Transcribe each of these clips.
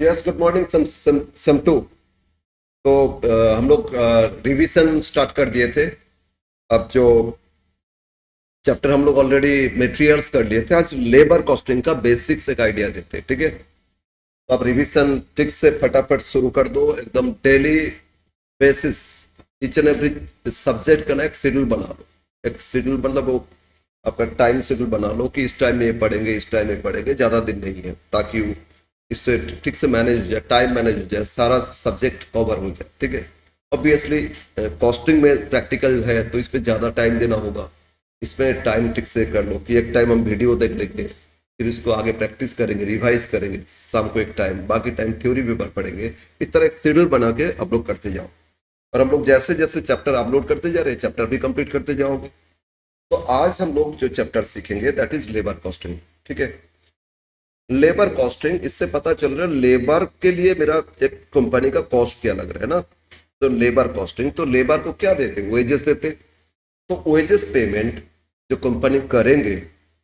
Yes, good morning same too. तो हम लोग रिवीजन स्टार्ट कर दिए थे। अब जो चैप्टर हम लोग ऑलरेडी मटेरियल्स कर लिए थे, आज लेबर कॉस्टिंग का बेसिक्स एक आइडिया देते हैं, ठीक है। तो आप रिवीजन ठीक से फटाफट शुरू कर दो, एकदम daily basis. Each and every subject का ना एक शेड्यूल बना लो। एक शेड्यूल मतलब वो आपका टाइम शेड्यूल बना लो कि इस टाइम में ये पढ़ेंगे, इस टाइम में पढ़ेंगे, ज़्यादा दिन नहीं है, ताकि इससे ठीक से मैनेज हो जाए, टाइम मैनेज हो जाए, सारा सब्जेक्ट कवर हो जाए, ठीक है। ऑब्वियसली कॉस्टिंग में प्रैक्टिकल है तो इस पर ज़्यादा टाइम देना होगा। इसमें टाइम ठीक से कर लो कि एक टाइम हम वीडियो देख लेंगे, फिर इसको आगे प्रैक्टिस करेंगे, रिवाइज करेंगे, शाम को एक टाइम, बाकी टाइम थ्योरी भी पढ़ेंगे। इस तरह एक शेड्यूल बना के आप लोग करते जाओ, और हम लोग जैसे जैसे चैप्टर अपलोड करते जा रहे हैं, चैप्टर भी कंप्लीट करते जाओगे। तो आज हम लोग जो चैप्टर सीखेंगे दैट इज लेबर कॉस्टिंग, ठीक है। लेबर कॉस्टिंग, इससे पता चल रहा है लेबर के लिए मेरा एक कंपनी का कॉस्ट क्या लग रहा है ना। तो लेबर कॉस्टिंग, तो लेबर को क्या देते हैं? वेजेस देते हैं। तो वेजेस पेमेंट जो कंपनी करेंगे,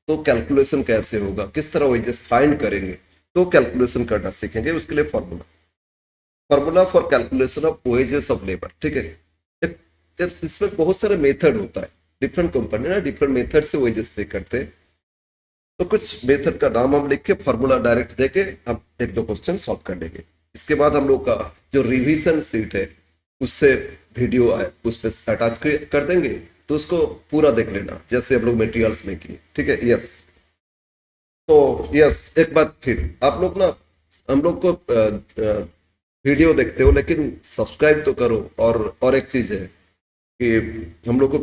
तो कैलकुलेशन कैसे होगा, किस तरह वेजेस फाइंड करेंगे, तो कैलकुलेशन करना सीखेंगे। उसके लिए formula formula for calculation of wages of labour, ठीक है। इसमें बहुत सारे मेथड होता है, डिफरेंट कंपनी ना डिफरेंट मेथड से वेजेस पे करते हैं। तो कुछ मेथड का नाम हम लिख के फॉर्मूला डायरेक्ट देके हम एक दो क्वेश्चन सॉल्व कर लेंगे। इसके बाद हम लोग का जो रिवीजन सीट है उससे वीडियो आए उस पर अटैच कर देंगे, तो उसको पूरा देख लेना जैसे हम लोग मटेरियल्स में किए, ठीक है। यस, तो यस, एक बात फिर आप लोग ना, हम लोग को वीडियो देखते हो लेकिन सब्सक्राइब तो करो। और एक चीज है कि हम लोग को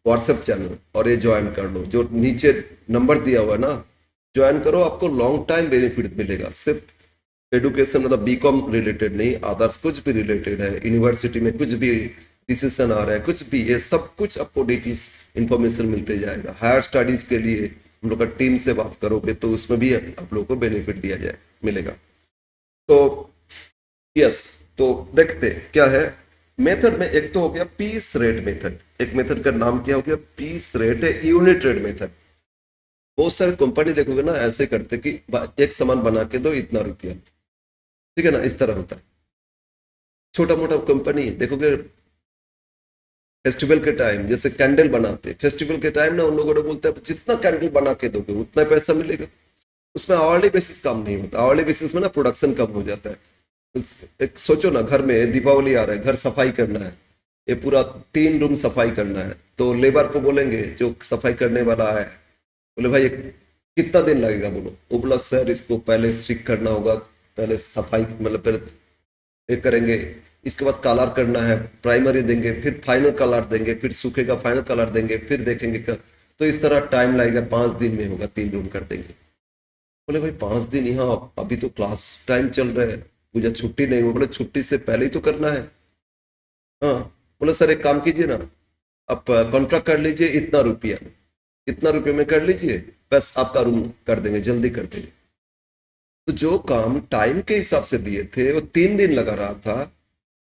व्हाट्सएप चैनल और ये ज्वाइन कर लो, जो नीचे नंबर दिया हुआ है ना, ज्वाइन करो। आपको लॉन्ग टाइम बेनिफिट मिलेगा। सिर्फ एडुकेशन मतलब बीकॉम रिलेटेड नहीं, अदर्स कुछ भी रिलेटेड है, यूनिवर्सिटी में कुछ भी डिसीजन आ रहा है, कुछ भी, ये सब कुछ आपको डिटेल्स इंफॉर्मेशन मिलते जाएगा। हायर स्टडीज के लिए हम लोग का टीम से बात करोगे तो उसमें भी आप लोग को बेनिफिट दिया जाए मिलेगा। तो यस, तो देखते क्या है मेथड में। एक तो हो गया पीस रेट मेथड, एक मेथड का नाम क्या हो गया, पीस रेट है, यूनिट रेट मेथड। बहुत सारे कंपनी देखोगे ना ऐसे करते कि एक सामान बना के दो इतना रुपया, ठीक है ना, इस तरह होता है। छोटा मोटा कंपनी देखोगे, फेस्टिवल के टाइम जैसे कैंडल बनाते, फेस्टिवल के टाइम ना उन लोगों ने बोलते हैं जितना कैंडल बना के दोगे उतना पैसा मिलेगा। उसमें आवरली बेसिस काम नहीं होता, आवरली बेसिस में ना प्रोडक्शन कम हो जाता है। एक सोचो ना, घर में दीपावली आ रहा है, घर सफाई करना है, ये पूरा 3 रूम सफाई करना है, तो लेबर को बोलेंगे जो सफाई करने वाला है, बोले भाई कितना दिन लगेगा, बोलो। वो बोला सर इसको पहले स्टिक करना होगा, पहले सफाई मतलब पहले ये करेंगे, इसके बाद कलर करना है, प्राइमरी देंगे, फिर फाइनल कलर देंगे, फिर सूखेगा फाइनल कलर देंगे, फिर देखेंगे तो इस तरह टाइम लगेगा, 5 दिन में होगा, 3 रूम कर देंगे। बोले भाई 5 दिन, यहाँ अभी तो क्लास टाइम चल रहा है, मुझे छुट्टी नहीं हुई। बोले छुट्टी से पहले ही तो करना है। हाँ, बोले सर एक काम कीजिए ना, आप कॉन्ट्रैक्ट कर लीजिए, इतना रुपये में कर लीजिए, बस आपका रूम कर देंगे, जल्दी कर देंगे। तो जो काम टाइम के हिसाब से दिए थे वो 3 दिन लगा रहा था,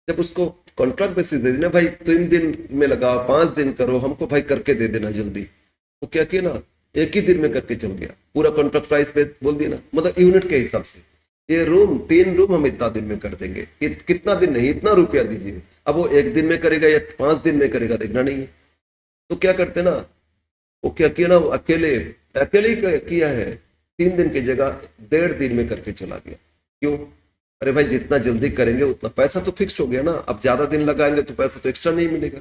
जब उसको कॉन्ट्रैक्ट बेसिस दे देना, भाई 3 दिन में लगा, 5 दिन करो, हमको भाई करके दे देना जल्दी, तो क्या किया ना, एक ही दिन में करके चल गया, पूरा कॉन्ट्रैक्ट प्राइस पे बोल दिया ना, मतलब यूनिट के हिसाब से। ये रूम 3 रूम हम इतना दिन में कर देंगे, कितना दिन नहीं, इतना रुपया दीजिए। अब वो एक दिन में करेगा या 5 दिन में करेगा देखना नहीं है। तो क्या करते ना, वो क्या किया ना, वो अकेले अकेले ही किया है, 3 दिन की जगह 1.5 दिन में करके चला गया। क्यों? अरे भाई जितना जल्दी करेंगे उतना पैसा तो फिक्स्ड हो गया ना, अब ज्यादा दिन लगाएंगे तो पैसा तो एक्स्ट्रा नहीं मिलेगा।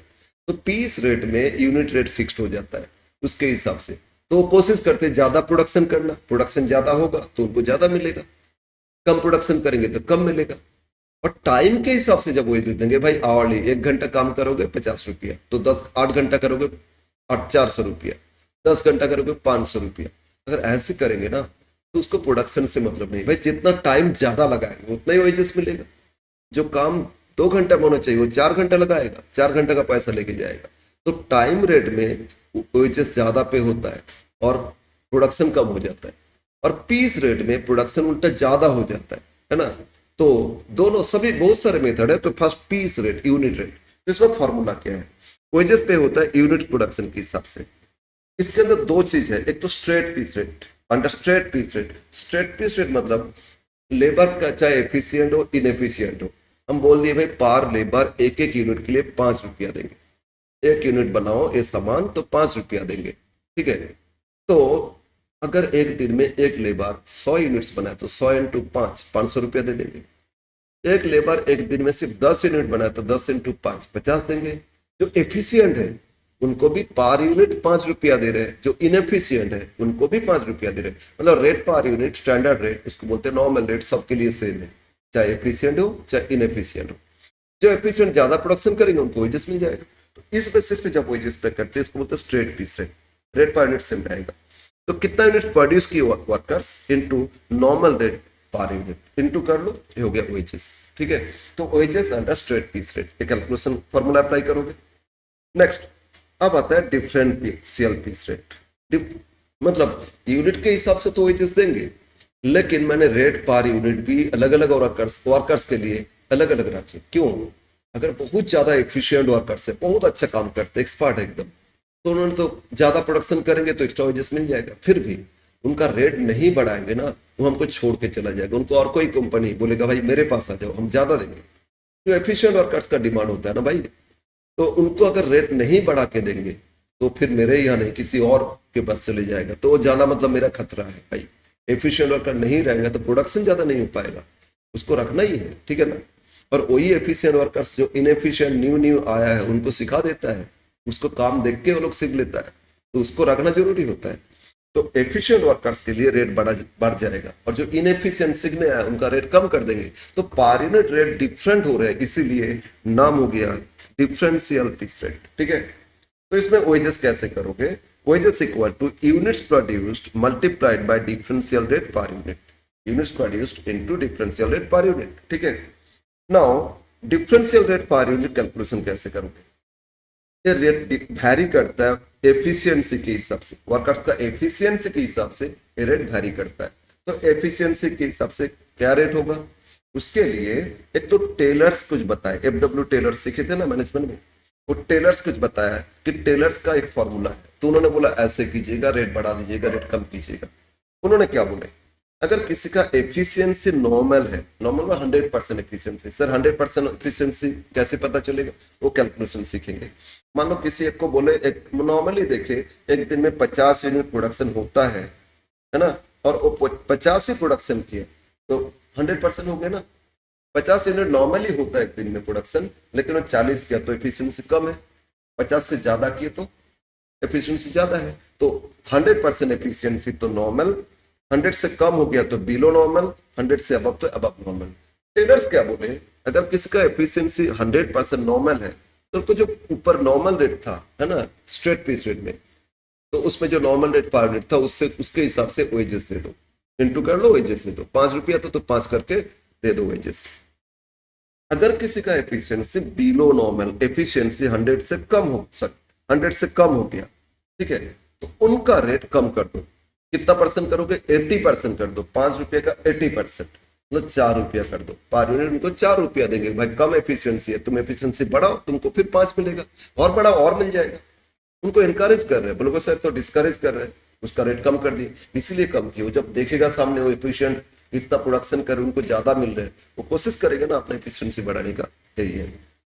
तो पीस रेट में यूनिट रेट फिक्स्ड हो जाता है उसके हिसाब से। तो वो कोशिश करते हैं ज्यादा प्रोडक्शन करना, प्रोडक्शन ज्यादा होगा तो उनको ज्यादा मिलेगा, कम प्रोडक्शन करेंगे तो कम मिलेगा। और टाइम के हिसाब से जब वेजेस देंगे, भाई आवरली 1 घंटा काम करोगे 50 रुपया, तो 8 घंटा करोगे 400 रुपया, 10 घंटा करोगे 500 रुपया। अगर ऐसे करेंगे ना तो उसको प्रोडक्शन से मतलब नहीं, भाई जितना टाइम ज्यादा लगाएंगे उतना ही वेजेस मिलेगा। जो काम 2 घंटा में होना चाहिए वो 4 घंटा लगाएगा, 4 घंटा का पैसा लेके जाएगा। तो टाइम रेट में वेजेस ज्यादा पे होता है और प्रोडक्शन कम हो जाता है, और पीस रेट में प्रोडक्शन उल्टा ज्यादा हो जाता है ना। तो दोनों सभी बहुत सारे मेथड है। तो first piece rate, unit rate, तो इसमें फॉर्मूला क्या है, वेजेस पे होता है यूनिट प्रोडक्शन के हिसाब से। इसके अंदर दो चीज है, एक तो straight piece rate, under straight piece rate. Straight piece rate मतलब लेबर का चाहे एफिशिएंट हो इनएफिशिएंट हो, हम बोल दिए भाई पार लेबर एक एक यूनिट के लिए 5 रुपया देंगे, एक यूनिट बनाओ ये सामान तो 5 रुपया देंगे, ठीक है। तो अगर एक दिन में एक लेबर 100 यूनिट्स बनाए तो 100 × 5 500 रुपया दे देंगे। एक लेबर एक दिन में सिर्फ 10 यूनिट बनाए तो 10 × 5 50 देंगे। जो एफिशिएंट है उनको भी पर यूनिट 5 रुपया दे रहे हैं, जो इनएफिशिएंट है उनको भी 5 रुपया दे रहे हैं। मतलब rate per unit standard rate उसको बोलते हैं, नॉर्मल रेट सबके लिए सेम है, चाहे एफिशिएंट हो चाहे इनएफिशिएंट हो। जो एफिशिएंट ज्यादा प्रोडक्शन करेंगे उनको वेजेस मिल जाएगा। तो इस बेसिस पे जब वेजेस पे करते हैं इसको बोलते हैं straight piece rate, rate per unit same रहेगा। तो कितना यूनिट प्रोड्यूस की workers into normal rate per unit into कर लो, ये हो गया वेजेस, ठीक है। तो wages under straight piece rate, ये कैलकुलेशन फॉर्मूला अप्लाई करोगे। नेक्स्ट अब आता है डिफरेंशियल पीस रेट। मतलब यूनिट के हिसाब से तो वेजेस देंगे, लेकिन मैंने रेट पर यूनिट भी अलग अलग वर्कर्स के लिए अलग अलग रखे। क्यों? अगर बहुत ज्यादा एफिशिएंट वर्कर्स है, बहुत अच्छा काम करते, एक्सपर्ट है एकदम, तो उन्होंने तो ज्यादा प्रोडक्शन करेंगे तो एक्स्ट्रा वेजेस मिल जाएगा। फिर भी उनका रेट नहीं बढ़ाएंगे ना, वो हमको छोड़ के चला जाएगा, उनको और कोई कंपनी बोलेगा भाई मेरे पास आ जाओ हम ज्यादा देंगे। तो एफिशिएंट वर्कर्स का डिमांड होता है ना भाई, तो उनको अगर रेट नहीं बढ़ा के देंगे तो फिर मेरे यहाँ नहीं किसी और के पास चले जाएगा, तो वो जाना मतलब मेरा खतरा है भाई। एफिशिएंट वर्कर नहीं रहेंगे तो प्रोडक्शन ज्यादा नहीं हो पाएगा, उसको रखना ही है, ठीक है ना। और वही एफिशिएंट वर्कर्स जो इनएफिशिएंट न्यू न्यू आया है उनको सिखा देता है, उसको काम देख के वो लोग सीख लेता है, तो उसको रखना जरूरी होता है। तो एफिशिएंट वर्कर्स के लिए रेट बढ़ जाएगा, और जो इनएफिशिएंट सीखने आए उनका रेट कम कर देंगे। तो पर यूनिट रेट डिफरेंट हो रहे हैं, इसीलिए नाम हो गया डिफरेंशियल पीस रेट, ठीक है। तो इसमें वेजेस कैसे करोगे? Wages equal two units produced multiplied bye differential rate per unit, units produced into differential rate per unit, ठीक है। Now differential rate per unit calculation कैसे करोगे? ये रेट वैरी करता है एफिशिएंसी के हिसाब से, वर्कर्स का एफिशिएंसी के हिसाब से ये रेट वैरी करता है। तो एफिशिएंसी के हिसाब से क्या रेट होगा? उसके लिए एक तो टेलर्स कुछ बताए, एफडब्ल्यू टेलर्स सीखे थे ना मैनेजमेंट में, वो टेलर्स कुछ बताया कि टेलर्स का एक फॉर्मूला है, तो उन्होंने बोला ऐसे कीजिएगा, रेट बढ़ा दीजिएगा, रेट कम कीजिएगा। उन्होंने क्या बोले, अगर किसी का एफिशिएंसी नॉर्मल है, नॉर्मल 100% एफिशिएंसी, सर 100% एफिशिएंसी कैसे पता चलेगा? वो कैलकुलेशन सीखेंगे। मान लो किसी एक को बोले, एक नॉर्मली देखे एक दिन में 50 यूनिट प्रोडक्शन होता है ना, और वो 50 ही प्रोडक्शन किया तो 100% हो गया ना। 50 यूनिट नॉर्मली होता है एक दिन में प्रोडक्शन, लेकिन वो 40 किया तो एफिशिएंसी कम है, 50 से ज्यादा किए तो एफिशिएंसी ज्यादा है। तो 100% एफिशिएंसी तो नॉर्मल, 100 से कम हो गया तो बिलो नॉर्मल, 100 से अबव तो अबव नॉर्मल। टेलर्स क्या बोले, अगर किसी का एफिशिएंसी 100% नॉर्मल है तो उनको जो ऊपर नॉर्मल रेट था है ना स्ट्रेट पीस रेट में, तो उसमें जो नॉर्मल रेट पर यूनिट था उससे उसके हिसाब से वेजेस दे दो, इंटू कर लो, वेजेस दे दो। 5 रुपया था तो 5 करके दे दो वेजेस। अगर किसी का एफिशिएंसी बिलो नॉर्मल, एफिशिएंसी 100 से कम हो, सॉरी 100 से कम हो गया, ठीक है, तो उनका रेट कम कर दो। कितना परसेंट करोगे? 80% कर दो। 5 रुपये का 80% मतलब 4 रुपया कर दो पर यूनिट, उनको 4 रुपया देंगे। भाई कम एफिशिएंसी है, तुम एफिशिएंसी बढ़ाओ, तुमको फिर 5 मिलेगा, और बढ़ाओ और मिल जाएगा। उनको इनकरेज कर रहे हैं, बोलोगे सर तो डिस्करेज कर रहे हैं, उसका रेट कम कर दिए, इसीलिए कम किया। जब देखेगा सामने वो एफिशिएंट इतना प्रोडक्शन कर उनको ज्यादा मिल रहा है, वो कोशिश करेगा ना अपना एफिशिएंसी बढ़ाने का। यही है,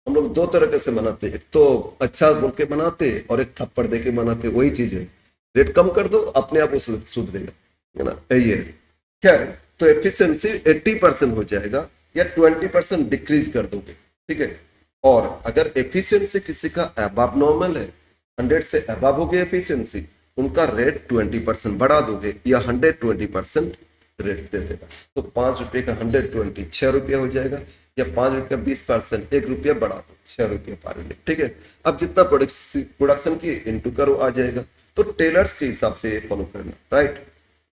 हम लोग दो तरह से मनाते, एक तो अच्छा बोल के मनाते और एक थप्पड़ दे के मनाते, वही चीज है। रेट कम कर दो, अपने आप वो सुधरेगा, है ना, यही है। खैर, तो एफिशिएंसी 80% हो जाएगा या 20% डिक्रीज कर दोगे, ठीक है। और अगर एफिशिएंसी किसी का अबव नॉर्मल है, 100 से अबव हो गया एफिशिएंसी, उनका रेट 20% बढ़ा दोगे या 120% रेट दे देगा। तो 5 रुपये का 120 6 रुपया हो जाएगा, या 5 रुपया 20% 1 रुपया बढ़ा दो 6 रुपया पर यूनिट, ठीक है। अब जितना प्रोडक्शन की इंटू करो आ जाएगा। तो टेलर्स के हिसाब से फॉलो करना, राइट।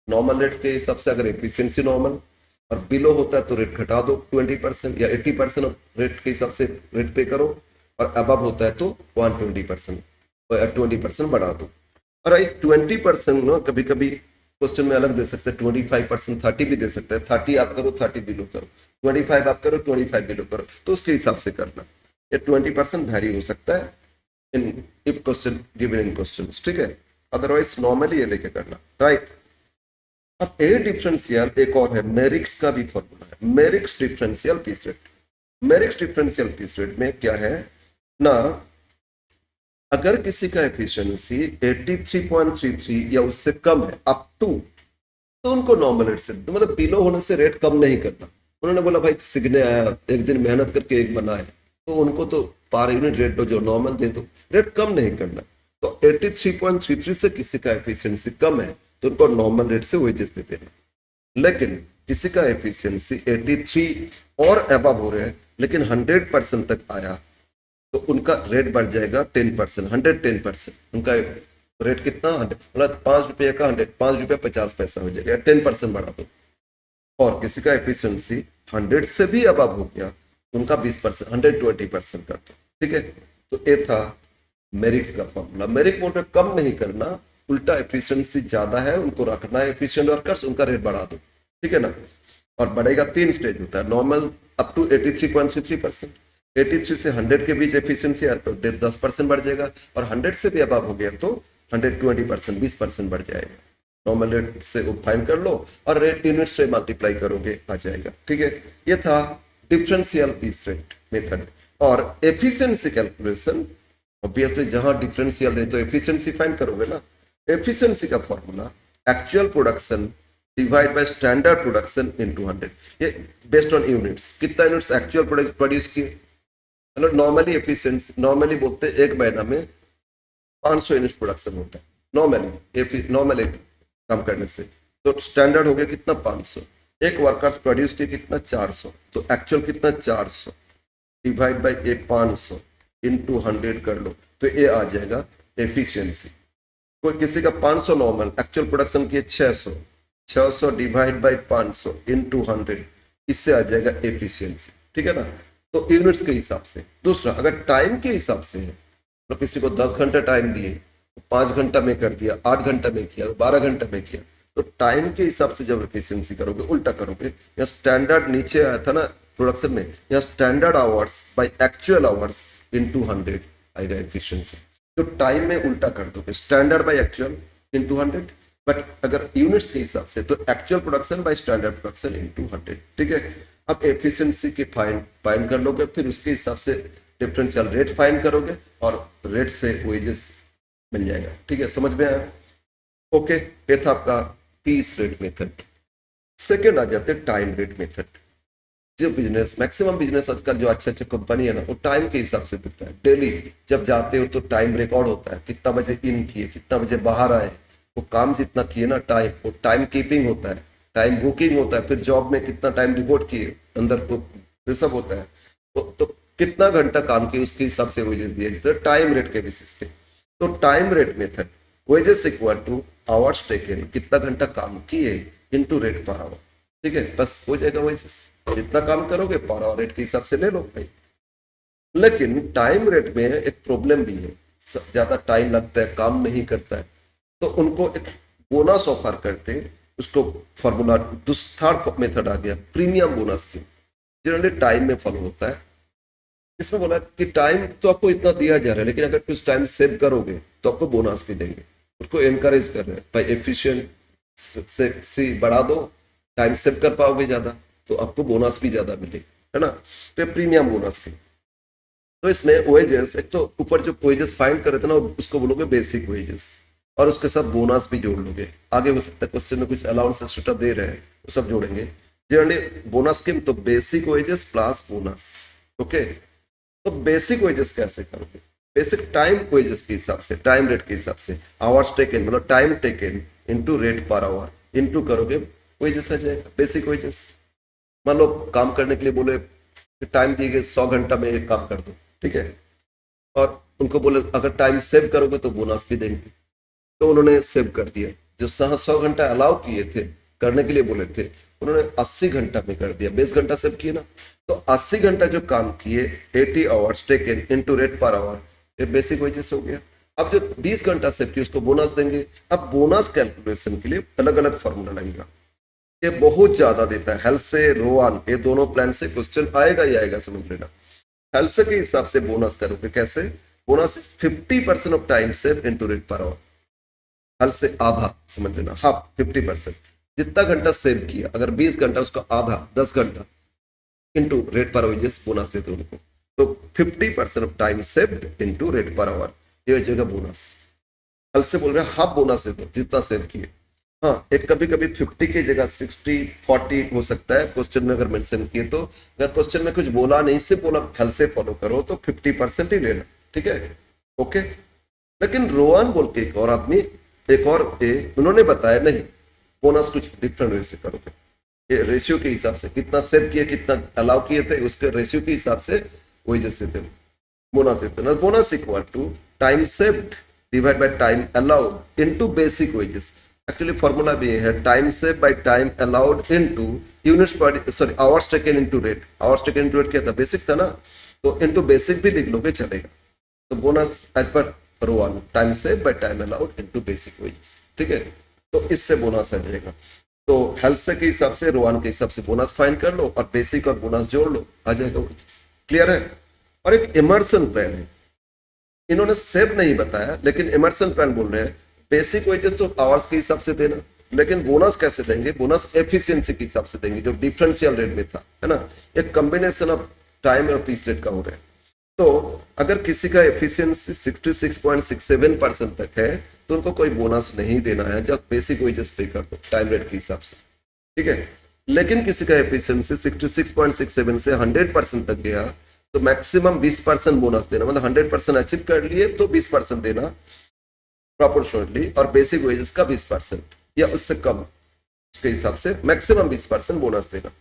नॉर्मल रेट के हिसाब से अगर एफिशिएंसी नॉर्मल और बिलो होता है तो रेट घटा दो 20% या 80% रेट के हिसाब से रेट पे करो, और अबव होता है तो 120% 20% बढ़ा दो। और एक 20% ना कभी कभी क्वेश्चन में अलग दे सकते हैं, 25% 30 भी दे सकते हैं। 30 आप करो, 30 बिलो करो, 25 आप करो, 25 बिलो करो, तो उसके हिसाब से करना। ये 20% वैरी हो सकता है in if question given in question, ठीक है। अदरवाइज नॉर्मली ये लेके करना, राइट। अब ए डिफरेंशियल एक और है, मेरिक्स का भी फॉर्मूला है, Merrick's differential piece rate. Merrick's differential piece rate में क्या है ना, अगर किसी का एफिशिएंसी 83.33 या उससे कम है अप टू, तो उनको नॉर्मल रेट से, तो मतलब बिलो होने से रेट कम नहीं करना। उन्होंने बोला भाई सीखने आया, एक दिन मेहनत करके एक बनाए, तो उनको तो पर यूनिट रेट दो जो नॉर्मल दे दो, रेट कम नहीं करना। तो 83.33 से किसी का एफिशिएंसी कम है तो उनको नॉर्मल रेट से वेजेस दे देना। लेकिन किसी का एफिशिएंसी 83 और अबव हो रहे हैं लेकिन 100% तक आया, तो उनका रेट बढ़ जाएगा 10%, 110%। उनका रेट कितना, मतलब 5 रुपये का 100, 5 रुपये 50 पैसा हो जाएगा, 10% बढ़ा दो। और किसी का एफिशिएंसी 100 से भी अबव हो गया तो उनका 20%, 120% कर दो। ठीक है, तो ये था मेरिक्स का फॉर्मूला। मेरिक बोल रहे कम नहीं करना, उल्टा एफिशिएंसी ज्यादा है उनको रखना है एफिशिएंट वर्कर्स, उनका रेट बढ़ा दो। ठीक है ना। और बढ़ेगा 3 स्टेज होता है, नॉर्मल अप टू 83.33%, 83 से 100 के बीच एफिशिएंसी है तो 10% बढ़ जाएगा, और 100 से भी अबव हो गया तो 120%, 20% बढ़ जाएगा। नॉर्मल रेट से फाइंड कर लो और रेट यूनिट से मल्टीप्लाई करोगे आ जाएगा। ठीक है, ये था डिफरेंशियल पीस रेट मेथड। और एफिशिएंसी कैलकुलेशन, ऑब्वियसली जहां डिफरेंशियल नहीं तो एफिशिएंसी फाइंड करोगे ना। एफिशिएंसी का formula actual production divide by standard production into 100, ये बेस्ड ऑन यूनिट्स, कितना यूनिट्स एक्चुअल प्रोड्यूस किए। मतलब नॉर्मली एफिशिएंसी, नॉर्मली बोलते हैं एक महीना में 500 यूनिट्स प्रोडक्शन होता है नॉर्मली काम करने से, तो स्टैंडर्ड हो गया कितना 500। एक वर्कर्स प्रोड्यूस किए कितना 400, तो एक्चुअल कितना 400 डिवाइड बाय ये 500 इनटू 100 कर लो, तो ये आ जाएगा एफिशिएंसी। कोई किसी का 500 नॉर्मल, एक्चुअल प्रोडक्शन किए 600, 600 डिवाइड बाय 500 इनटू 100, इससे आ जाएगा एफिशिएंसी। ठीक है ना, तो यूनिट्स के हिसाब से। दूसरा, अगर टाइम के हिसाब से है तो किसी को 10 घंटा टाइम दिए, 5 घंटा में कर दिया, 8 घंटा में किया, 12 घंटा में किया, तो टाइम के हिसाब से जब एफिशिएंसी करोगे उल्टा करोगे। यहाँ स्टैंडर्ड नीचे आया था ना प्रोडक्शन में, यहाँ standard hours by actual hours into 100 आएगा एफिशिएंसी। तो टाइम में उल्टा कर दोगे, standard by actual into 100, but अगर यूनिट्स के हिसाब से तो actual production by standard production into 100। ठीक है, अब एफिशिएंसी की फाइंड कर लोगे, फिर उसके हिसाब से डिफरेंशियल रेट फाइंड करोगे और रेट से वेजेस मिल जाएगा। ठीक है, समझ में आया। ओके, ये था आपका पीस रेट मेथड। सेकेंड आ जाते टाइम रेट मेथड। जो बिजनेस, मैक्सिमम बिजनेस आजकल जो अच्छे अच्छे कंपनी है ना, वो टाइम के हिसाब से दिखता है। डेली जब जाते हो तो टाइम रिकॉर्ड होता है, कितना बजे इन किए, कितना बजे बाहर आए, वो काम जितना किए ना टाइम, वो टाइम कीपिंग होता है, टाइम बुकिंग होता है, फिर जॉब में कितना टाइम रिपोर्ट किए अंदर को, ये सब होता है। तो कितना घंटा काम किए उसके हिसाब से वेजेस दिए जाते हैं टाइम रेट के बेसिस पे। तो time rate method, wages equal two hours taken, कितना घंटा काम किए इनटू रेट पर आवर। ठीक है, बस हो जाएगा वेजेस, जितना काम करोगे पर आवर रेट के हिसाब से ले लो भाई। लेकिन टाइम रेट में एक प्रॉब्लम भी है, ज्यादा टाइम लगता है, काम नहीं करता है, तो उनको एक बोनस ऑफर करते हैं। उसको फॉर्मूला थर्ड मेथड आ गया, premium bonus scheme, generally time में फॉलो होता है। इसमें बोला कि टाइम तो आपको इतना दिया जा रहा है, लेकिन अगर कुछ टाइम सेव करोगे तो आपको बोनस भी देंगे। उसको एनकरेज कर रहे हैं भाई, एफिशिएंट से बढ़ा दो, टाइम सेव कर पाओगे ज्यादा तो आपको बोनस भी ज्यादा मिलेगा, है ना। तो ये प्रीमियम बोनस की। तो इसमें वेजेस, एक तो ऊपर जो वेजेस फाइंड कर रहे थे ना उसको बोलोगे बेसिक वेजेस, और उसके साथ बोनस भी जोड़ लोगे। आगे हो सकता है क्वेश्चन में कुछ अलाउंस एक्स्ट्रा दे रहे हैं वो सब जोड़ेंगे। जनरली बोनस स्कीम तो basic wages plus bonus. Okay, तो बेसिक वेजेस कैसे करोगे, बेसिक टाइम वेजेस के हिसाब से, टाइम रेट के हिसाब से, आवर्स टेकन मतलब time taken into rate per our into करोगे, वेजेस आ जाएगा बेसिक वेजेस। मान लो काम करने के लिए बोले, टाइम दिए गए 100 घंटा में एक काम कर दो, ठीक है, और उनको बोले अगर टाइम सेव करोगे तो बोनस भी देंगे, तो उन्होंने सेव कर दिया। जो 100 घंटा अलाउ किए थे करने के लिए बोले थे, उन्होंने 80 घंटा में कर दिया, 20 घंटा सेव किए ना, तो 80 घंटा जो काम किए 80 hours taken into rate per our, ये बेसिक वेजेस हो गया। अब जो 20 घंटा सेव किए उसको बोनस देंगे। अब बोनस कैलकुलेशन के लिए अलग अलग फॉर्मूला लगेगा, ये बहुत ज्यादा देता है। हेल्थ से रोआन, ये दोनों प्लान से क्वेश्चन आएगा ही आएगा, समझ लेना। हेल्थ के हिसाब से बोनस करोगे कैसे, bonus is 50% of time save into rate per our, हल से आधा, समझ लेना, हाफ 50%। जितना घंटा सेव किया, अगर 20 घंटा उसका आधा 10 घंटा इंटू रेट पर वेजेस बोनस देते उनको, तो 50% of time saved into rate per our, ये हो जाएगा बोनस। कल से बोल रहे हैं हाफ बोनस दे दो जितना सेव किए। हाँ, एक कभी कभी 50 की जगह 60-40 हो सकता है क्वेश्चन में अगर मेंशन किए तो। अगर क्वेश्चन में कुछ बोला नहीं, से बोला कल से फॉलो करो तो 50% ही लेना, ठीक है, ओके। लेकिन रोहन बोल के एक और आदमी, एक और उन्होंने बताया नहीं, बोनस कुछ डिफरेंट वे से करोगे, ये रेशियो के हिसाब से कितना सेव किए, कितना अलाउ किए थे, उसके रेशियो के हिसाब से वही जैसे थे बोनस देते ना। Bonus equal to time saved divide by time allowed into basic wages. Actually formula भी है time save by time allowed into units पर, sorry hours taken into rate. Hours taken into rate क्या था, basic था ना, तो into basic भी लिख लोगे चलेगा। तो bonus as per Rowan 1 time save by time allowed into basic wages, ठीक है। तो इससे बोनस आ जाएगा। तो हेल्थ से के हिसाब से, रोहन के हिसाब से बोनस फाइंड कर लो और बेसिक और बोनस जोड़ लो, आ जाएगा वेजेस। क्लियर है। और एक इमर्सन प्लान है, इन्होंने सेव नहीं बताया लेकिन इमर्सन प्लान बोल रहे हैं बेसिक वेजेस तो आवर्स के हिसाब से देना, लेकिन बोनस कैसे देंगे, बोनस एफिशिएंसी के हिसाब से देंगे जो डिफरेंशियल रेट में था, है ना। एक कॉम्बिनेशन ऑफ टाइम और पीस रेट का हो रहा है। तो अगर किसी का एफिशिएंसी 66.67% तक है तो उनको कोई बोनस नहीं देना है, जब बेसिक वेजेस पे कर दो टाइम रेट के हिसाब से, ठीक है। लेकिन किसी का एफिशिएंसी 66.67 से 100% तक गया तो मैक्सिमम 20% बोनस देना, मतलब 100% अचीव कर लिए तो 20% देना प्रोपोर्शनली, और बेसिक वेजेस का 20% या उससे कम के हिसाब से मैक्सिमम 20% बोनस देना।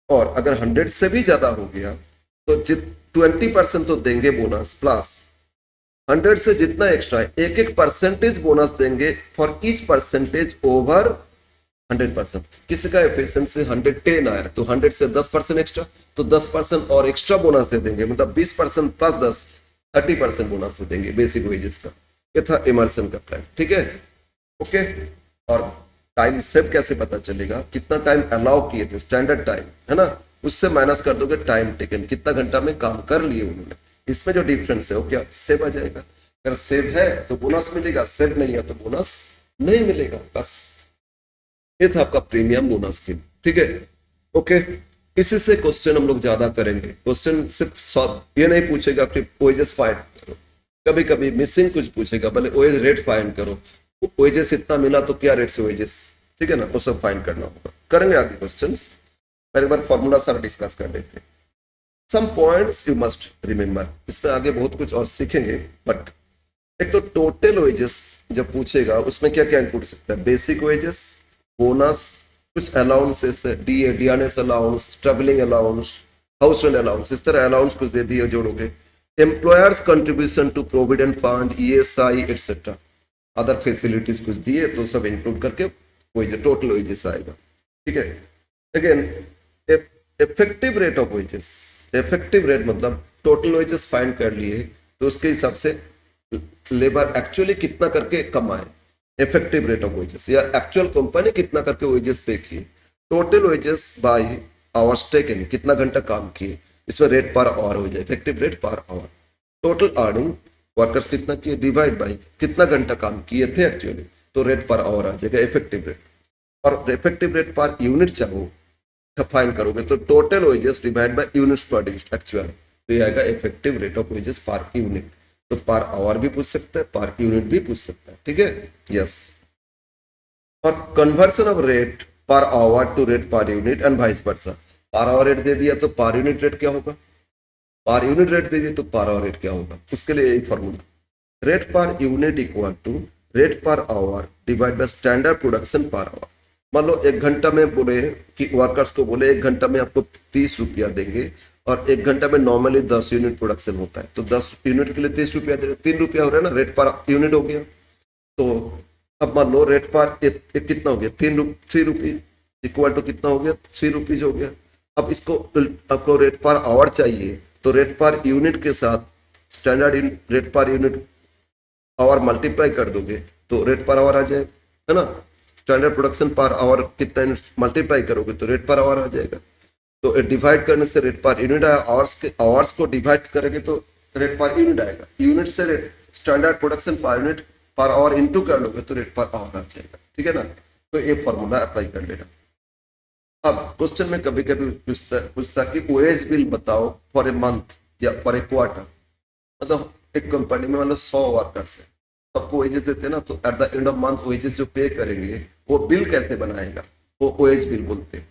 और अगर 100 से भी ज्यादा हो गया तो 20% तो देंगे बोनस, प्लस 100 से जितना एक्स्ट्रा है एक एक परसेंटेज बोनस देंगे फॉर ईच परसेंटेज ओवर 100%। किसी का एफिशिएंसी 110 आया तो 100 से 10% एक्स्ट्रा, तो 10% और एक्स्ट्रा बोनस दे देंगे, मतलब 20% प्लस 10 30% बोनस दे देंगे बेसिक वेजेस का। ये था इमर्सन का प्लान, ठीक है, ओके। और टाइम सेव कैसे पता चलेगा, कितना टाइम अलाउ किए थे, स्टैंडर्ड टाइम है ना, उससे माइनस कर दोगे टाइम टेकन, कितना घंटा में काम कर लिए उन्होंने, इसमें जो डिफरेंस है वो क्या सेव आ जाएगा। अगर सेव है तो बोनस मिलेगा, सेव नहीं है तो बोनस नहीं मिलेगा, बस ये था आपका प्रीमियम बोनस स्कीम, ठीक है, ओके। इसी से क्वेश्चन हम लोग ज्यादा करेंगे। क्वेश्चन सिर्फ ये नहीं पूछेगा कि ओएजेस फाइंड करो, कभी कभी मिसिंग कुछ पूछेगा, भले ओएज रेट फाइंड करो, ओएजेस इतना मिला तो क्या रेट से ओएजेस, ठीक है ना, वो सब फाइंड करना होगा। करेंगे आगे क्वेश्चंस, पहले बार फॉर्मूला सारा डिस्कस कर लेते हैं। Some points you must remember, इसमें आगे बहुत कुछ और सीखेंगे, बट एक तो टोटल वेजेस जब पूछेगा उसमें क्या क्या इंक्लूड सकता है, बेसिक वेजेस, बोनस, कुछ allowances, DA DRS allowance, travelling allowance, house rent allowance, इस तरह अलाउंस कुछ दे दिए जोड़ोगे, employer's contribution to provident fund, ESI etcetera, other facilities कुछ दिए तो सब इंक्लूड करके वेजेस, टोटल वेजेस आएगा, ठीक है। Again effective rate of wages, effective rate मतलब टोटल वेजेस फाइंड कर लिए तो उसके हिसाब से लेबर एक्चुअली कितना करके कमाए, इफेक्टिव रेट ऑफ वेजेस, या एक्चुअल कंपनी कितना करके वेजेस पे किए, total wages by hours taken, कितना घंटा काम किए, इसमें रेट पर आवर हो जाए, effective rate per our, total earning workers कितना किए डिवाइड बाय कितना घंटा काम किए थे एक्चुअली, तो रेट पर आवर आ जाएगा इफेक्टिव रेट। और इफेक्टिव रेट पर यूनिट चाहो फाइंड करोगे तो total wages divide by units produced actual, तो ये आएगा effective rate of wages per unit. तो पर आवर भी पूछ सकता है, पर यूनिट भी पूछ सकता है, ठीक है, यस। और conversion of rate per hour to rate per unit and vice versa, per hour rate दे दिया तो पर यूनिट रेट क्या होगा, पर यूनिट रेट दे दिया तो पर आवर रेट क्या होगा, उसके लिए यही formula, rate per unit equal to rate per hour divide by standard production per hour. मान लो एक घंटा में बोले कि वर्कर्स को बोले एक घंटा में आपको 30 रुपया देंगे और एक घंटा में नॉर्मली 10 यूनिट प्रोडक्शन होता है, तो 10 यूनिट के लिए 30 रुपया दे रहे, 3 रुपया हो रहा है ना, रेट पर यूनिट हो गया। तो अब मान लो रेट पर कितना हो गया, 3 रुपीज इक्वल टू कितना हो गया, 3 रुपीज हो गया। अब इसको आपको रेट पर आवर चाहिए तो रेट पर यूनिट के साथ standard rate per unit hour multiply कर दोगे तो रेट पर आवर आ जाएगा, है ना। स्टैंडर्ड प्रोडक्शन पर आवर कितना मल्टीप्लाई करोगे तो रेट पर आवर आ जाएगा। तो डिवाइड करने से रेट पर यूनिट आया, आवर्स को डिवाइड करेंगे तो रेट पर यूनिट आएगा, यूनिट से rate standard production per unit per hour into कर लोगे तो रेट पर आवर आ जाएगा, ठीक है ना। तो ये फॉर्मूला अप्लाई कर लेना। अब क्वेश्चन में कभी कभी पूछता कि ओएज बिल बताओ फॉर ए मंथ या फॉर ए क्वार्टर। मतलब एक कंपनी में मतलब 100 वर्कर्स है, सबको वेजेस देते हैं ना, तो at the end of month wages जो पे करेंगे वो बिल कैसे बनाएगा, वो ओएज बिल बोलते हैं।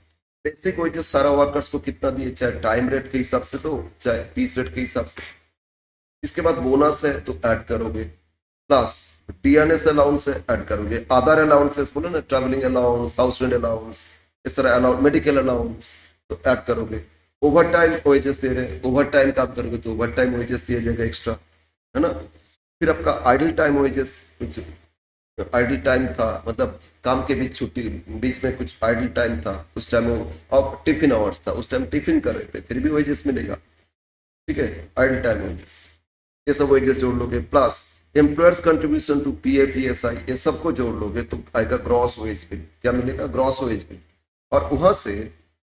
बेसिक वेजेस सारा वर्कर्स को कितना दिए, चाहे टाइम रेट के हिसाब से दो चाहे पीस रेट के हिसाब से। इसके बाद बोनस है तो ऐड करोगे, प्लस टीएनएस अलाउंस है ऐड करोगे, अदर अलाउंसेस बोलो ना, travelling allowance, house rent allowance, इस तरह अलाउंस, मेडिकल अलाउंस, तो ऐड करोगे। ओवर टाइम वेजेस दे रहे हैं, ओवर टाइम काम करोगे तो ओवर टाइम वेजेस दिया जाएगा एक्स्ट्रा, है ना। फिर आपका आइडल टाइम वेजेस, कुछ आइडल टाइम था मतलब काम के बीच छुट्टी, बीच में कुछ आइडल टाइम था, उस टाइम और टिफिन आवर्स था, उस टाइम टिफिन कर रहे थे, फिर भी वेजेस मिलेगा, ठीक है, आइडल टाइम वेजेस, ये सब वेजेस जोड़ लोगे। Plus employer's contribution to PF ESI, ये सबको जोड़ लोगे तो आएगा ग्रॉस वेज बिल। क्या मिलेगा, ग्रॉस वेज बिल। और वहां से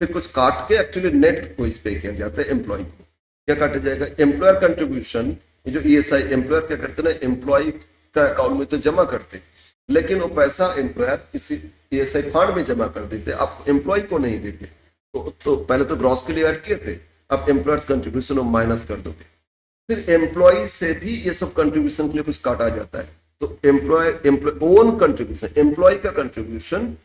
फिर कुछ काट के एक्चुअली नेट वेज पे किया जाता है एम्प्लॉय को। क्या काटा जाएगा, एम्प्लॉयर कंट्रीब्यूशन, जो ईएसआई एम्प्लॉयर क्या करते ना, एम्प्लॉय का अकाउंट में तो जमा करते, लेकिन वो पैसा एम्प्लॉयर किसी ईएसआई फंड में जमा कर देते, आप एम्प्लॉय को नहीं देते। तो पहले तो ग्रॉस के लिए ऐड किए थे, अब एम्प्लॉयर्स कंट्रीब्यूशन माइनस कर दोगे। फिर एम्प्लॉय से भी ये सब कंट्रीब्यूशन के लिए कुछ काटा जाता है, तो एम्प्लॉय ओन कंट्रीब्यूशन, एम्प्लॉय का कंट्रीब्यूशन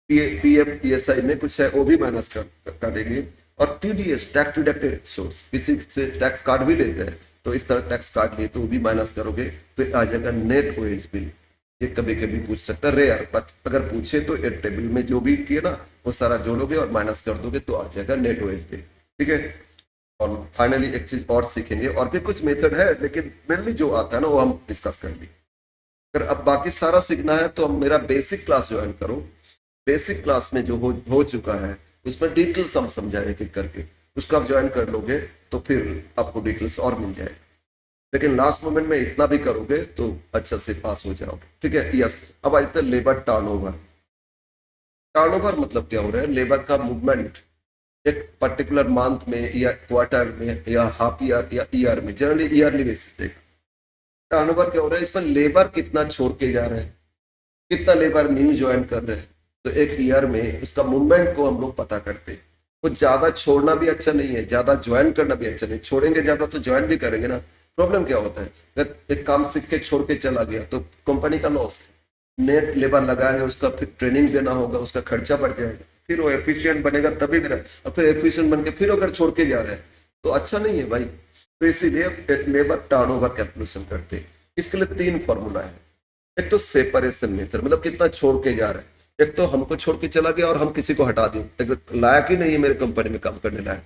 पीएफ ईएसआई में कुछ है वो भी माइनस काटेंगे। और टीडीएस, टैक्स डिडक्टेड सोर्स, किसी से टैक्स कार्ड भी लेते हैं तो इस तरह टैक्स कार्ड लिए तो वो भी माइनस करोगे, तो आ जाएगा नेट ओएज बिल। ये कभी कभी पूछ सकता है, रेयर अगर पूछे तो एक टेबल में जो भी किए ना वो सारा जोड़ोगे और माइनस कर दोगे तो आ जाएगा नेट ओएज बिल, ठीक है। और फाइनली एक चीज और सीखेंगे, और भी कुछ मेथड है लेकिन मेनली जो आता है ना वो हम डिस्कस कर लिए। अगर अब बाकी सारा सीखना है तो हम मेरा बेसिक क्लास ज्वाइन करो। बेसिक क्लास में जो हो चुका है उसमें डिटेल्स हम समझाए एक एक करके, उसको आप ज्वाइन कर लोगे तो फिर आपको डिटेल्स और मिल जाएगा। लेकिन लास्ट मोमेंट में इतना भी करोगे तो अच्छा से पास हो जाओगे, ठीक है। यस, अब आ जाता है लेबर टर्नओवर। टर्नओवर मतलब क्या हो रहा है, लेबर का मूवमेंट एक पर्टिकुलर मंथ में या क्वार्टर में या हाफ ईयर या ईयर में, जनरली ईयरली बेसिस देखा। टर्नओवर क्या हो रहा है, इसमें लेबर कितना छोड़ के जा रहे हैं, कितना लेबर न्यू ज्वाइन कर रहे हैं, तो एक ईयर में उसका मूवमेंट को हम लोग पता करते हैं। तो ज्यादा छोड़ना भी अच्छा नहीं है, ज्यादा ज्वाइन करना भी अच्छा नहीं। छोड़ेंगे ज्यादा तो ज्वाइन भी करेंगे ना, प्रॉब्लम क्या होता है, अगर एक काम सीख के छोड़ के चला गया तो कंपनी का लॉस है। नेट लेबर लगाएंगे, उसका फिर ट्रेनिंग देना होगा, उसका खर्चा बढ़ जाएगा, फिर वो एफिशिएंट बनेगा तभी मेरा, और फिर एफिशिएंट बन के फिर अगर छोड़ के जा रहे हैं तो अच्छा नहीं है भाई। तो इसीलिए लेबर टर्नओवर कैलकुलेशन करते हैं। इसके लिए 3 फॉर्मूला है। एक तो सेपरेशन मेथड, मतलब कितना छोड़ के जा रहे हैं। एक तो हमको छोड़ के चला गया और हम किसी को हटा दिए, लायक ही नहीं है मेरे कंपनी में काम करने लायक,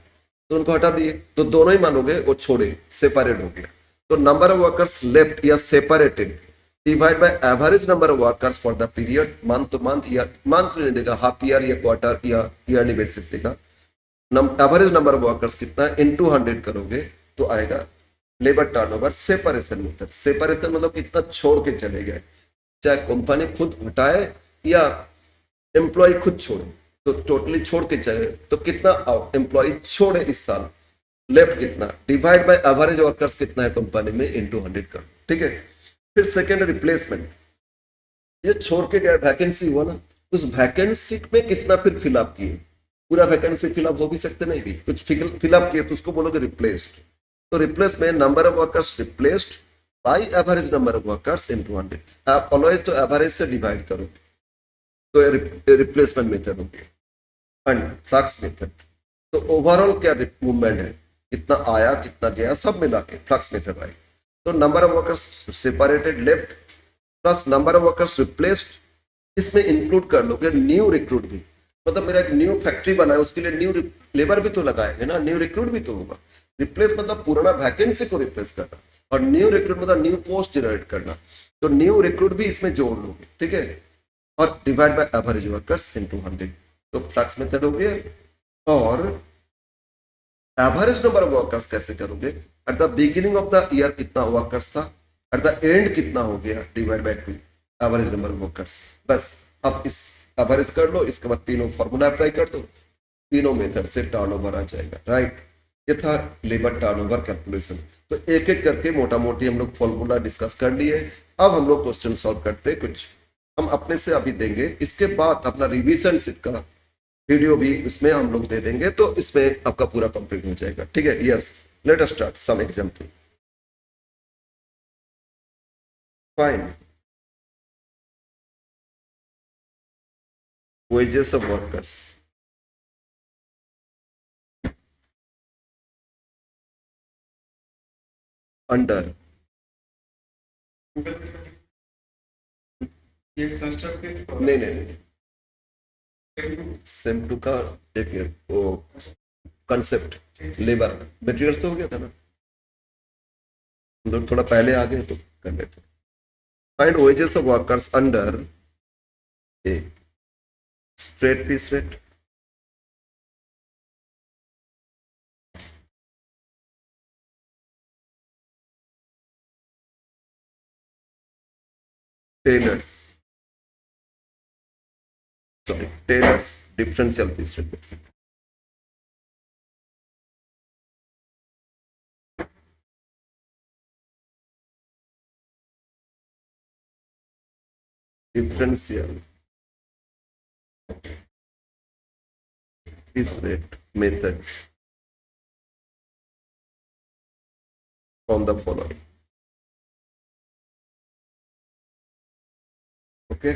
तो उनको हटा दिए, तो दोनों ही मानोगे वो छोड़े, सेपरेट हो गया। तो नंबर ऑफ वर्कर्स लेफ्ट या separated divide by average number of workers for the period, month two month, year month नहीं देगा, हाफ ईयर या क्वार्टर या ईयरली बेसिस देगा। एवरेज नंबर ऑफ वर्कर्स कितना है, इनटू 100 करोगे तो आएगा labour turnover. Separation method, separation मतलब कितना छोड़ के चले गए, चाहे कंपनी खुद हटाए या एम्प्लॉय खुद छोड़े, तो टोटली छोड़ के चले तो कितना एम्प्लॉय छोड़े इस साल, लेफ्ट कितना, डिवाइड बाय एवरेज वर्कर्स कितना है कंपनी में, इनटू 100 कर, ठीक है। फिर सेकेंड रिप्लेसमेंट, ये छोड़ के गया वैकेंसी हुआ ना, उस वैकेंसी में कितना फिर फिलअप किए, पूरा वैकेंसी फिलअप हो भी सकते नहीं भी, कुछ फिलअप किए तो उसको बोलोगे रिप्लेस्ड। तो रिप्लेस में number of workers replaced by average number of workers into 100। आप ऑलवेज तो एवरेज से डिवाइड करोगे, तो रिप्लेसमेंट मेथड हो गया। एंड फ्लक्स मेथड, तो ओवरऑल क्या मूवमेंट है, कितना आया कितना गया सब मिला के फ्लक्स मेथड आएगी। तो number of workers separated left plus number of workers replaced, इसमें इंक्लूड कर लोगे न्यू रिक्रूट भी, मतलब मेरा एक न्यू फैक्ट्री बना है उसके लिए न्यू लेबर भी तो लगाएंगे ना, न्यू रिक्रूट भी तो होगा। रिप्लेस मतलब पुराना वैकेंसी को रिप्लेस करना, और न्यू रिक्रूट मतलब न्यू पोस्ट जनरेट करना, तो न्यू रिक्रूट भी इसमें जोड़ लोगे, ठीक है। और divide by average workers into 100, तो फ्लक्स मेथड हो गया। और एवरेज नंबर ऑफ वर्कर्स कैसे करोगे, at the beginning of the year कितना वर्कर्स था, एट द एंड कितना हो गया, divide by 2 average number of workers. बस अब इस एवरेज कर लो, इसके बाद तीनों फॉर्मूला अप्लाई कर दो, तीनों मेथड से टर्नओवर आ जाएगा, राइट। ये था लेबर टर्नओवर कैलकुलेशन। तो एक एक करके मोटा मोटी हम लोग फॉर्मूला डिस्कस कर लिए। अब हम लोग क्वेश्चन सॉल्व करते कुछ। हम अपने से अभी देंगे, इसके बाद अपना रिवीजन सीट का वीडियो भी इसमें हम लोग दे देंगे, तो इसमें आपका पूरा कंप्लीट हो जाएगा। ठीक है, yes, let us start some example. Find wages of workers under नहीं नहीं नहीं, सेम टू का एक वो कंसेप्ट लेबर मटेरियल्स तो हो गया था ना, हम लोग थोड़ा पहले आ गए तो कर लेते। Find wages of workers under a straight piece rate, Taylor's Taylor's differential piece rate, differential piece rate method from the following. Okay,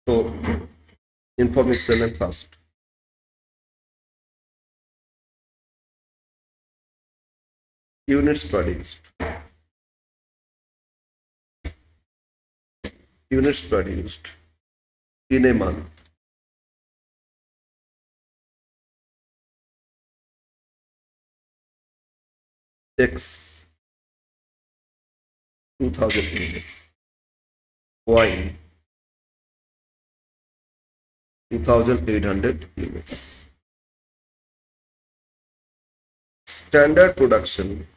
so information and first units produced in a month, X 2000 units, Y 2800 units. Standard production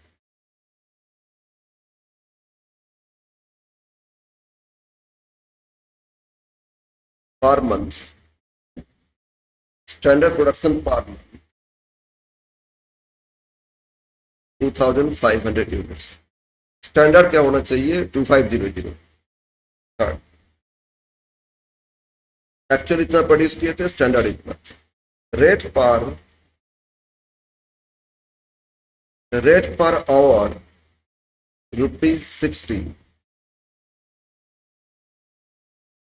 per month, standard production per month 2500 units. Standard क्या होना चाहिए? 2500। Actually इतना produce किए थे, standard इतना। Rate per our ₹60,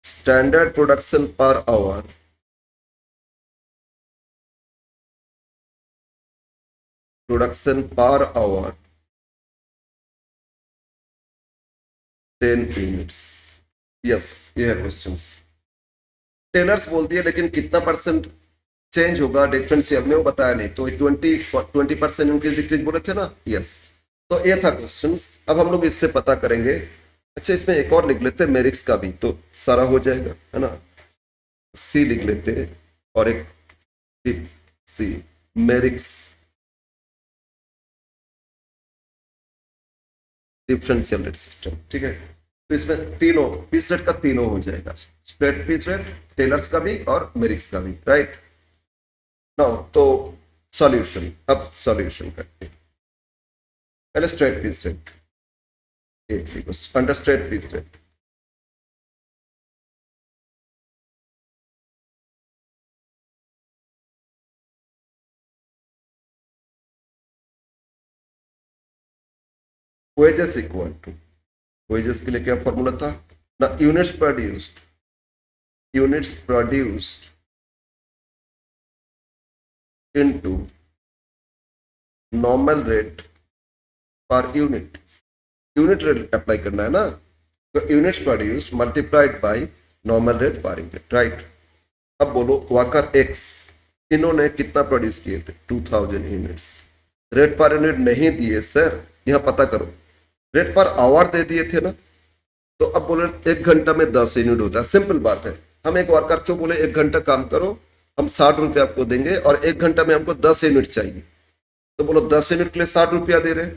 standard production per our ₹10 units। Yes, ये है question. Tailors बोलती है, लेकिन कितना परसेंट चेंज होगा डिफरेंशियल में वो बताया नहीं, तो 20% इंक्रीज डिक्रीज बोले थे ना। यस, तो ये था क्वेश्चन। अब हम लोग इससे पता करेंगे। अच्छा, इसमें एक और लिख लेते हैं मेरिक्स का भी, तो सारा हो जाएगा, है ना। सी लिख लेते हैं और एक सी मेरिक्स डिफरेंशियल रेट सिस्टम। ठीक है, तो इसमें तीनों पीस रेट का तीनों हो जाएगा, स्ट्रेट पीस रेट, टेलर्स का भी और मेरिक्स का भी, राइट। नाउ तो सॉल्यूशन, अब सॉल्यूशन करते हैं। पहले straight piece rate, under straight piece rate wages equal to, wages के लिए क्या फॉर्मूला था ना, units produced into normal rate per unit rate apply करना है ना, तो units produced multiplied by normal rate per unit, right. अब बोलो वर्कर एक्स, इन्होंने कितना प्रोड्यूस किए थे? 2000 यूनिट्स। रेट पर यूनिट नहीं दिए सर, यहां पता करो। रेट पर आवर दे दिए थे ना, तो अब बोले 1 घंटा में 10 यूनिट होता है। सिंपल बात है, हम एक वर्कर को बोले 1 घंटा काम करो, हम 60 रुपये आपको देंगे और 1 घंटा में हमको 10 यूनिट चाहिए, तो बोलो 10 यूनिट के लिए 60 रुपया दे रहे।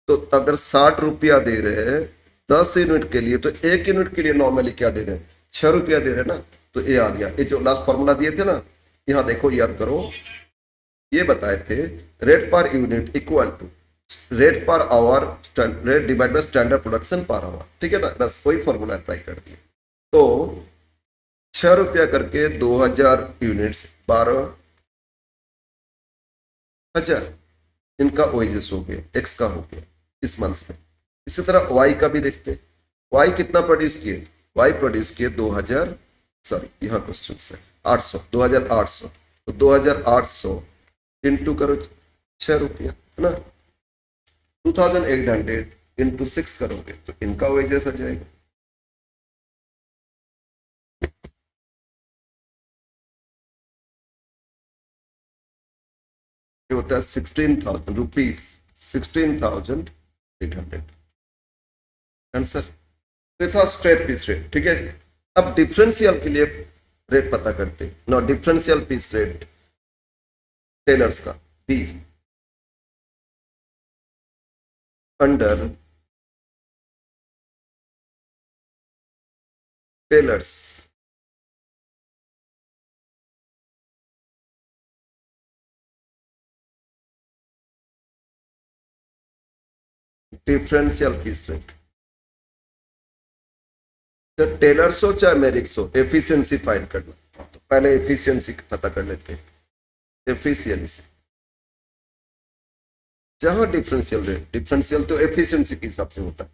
तो अगर 60 रुपया दे रहे हैं 10 यूनिट के लिए, तो 1 यूनिट के लिए नॉर्मली क्या दे रहे हैं? 6 रुपया दे रहे ना। तो ये आ गया, ये जो लास्ट फॉर्मूला दिए थे ना, यहाँ देखो, याद करो, ये बताए थे rate per unit equal to rate per hour, rate divide by standard production per hour. ठीक है ना, बस वही फॉर्मूला अप्लाई कर दिए। तो 6 रुपया करके 2000 यूनिट्स 12,000 इनका ओएजेस हो गया, एक्स का हो गया इस मंथ में। इसी तरह वाई का भी देखते हैं, वाई कितना प्रोड्यूस किए, वाई प्रोड्यूस किए 2000, सॉरी यहाँ क्वेश्चन है 800, 2800, तो 2800 इंटू करो 6 रुपया है ना, 2800 इंटू 6 करोगे तो इनका वेजेस आ जाएगा। ये होता है 16,000 रुपीज, 16,800 आंसर। तो ये था स्ट्रेट पीस रेट, ठीक है। अब डिफरेंशियल के लिए रेट पता करते हैं ना, डिफरेंशियल पीस रेट टेलर्स का B under Taylor's differential piece rate, चाहे टेलर्स हो चाहे मेरिक्स हो, एफिशिएंसी फाइंड करना। तो पहले एफिशिएंसी पता कर लेते हैं। एफिशिएंसी जहां डिफरेंशियल रेट, डिफरेंशियल तो एफिशिएंसी के हिसाब से होता है,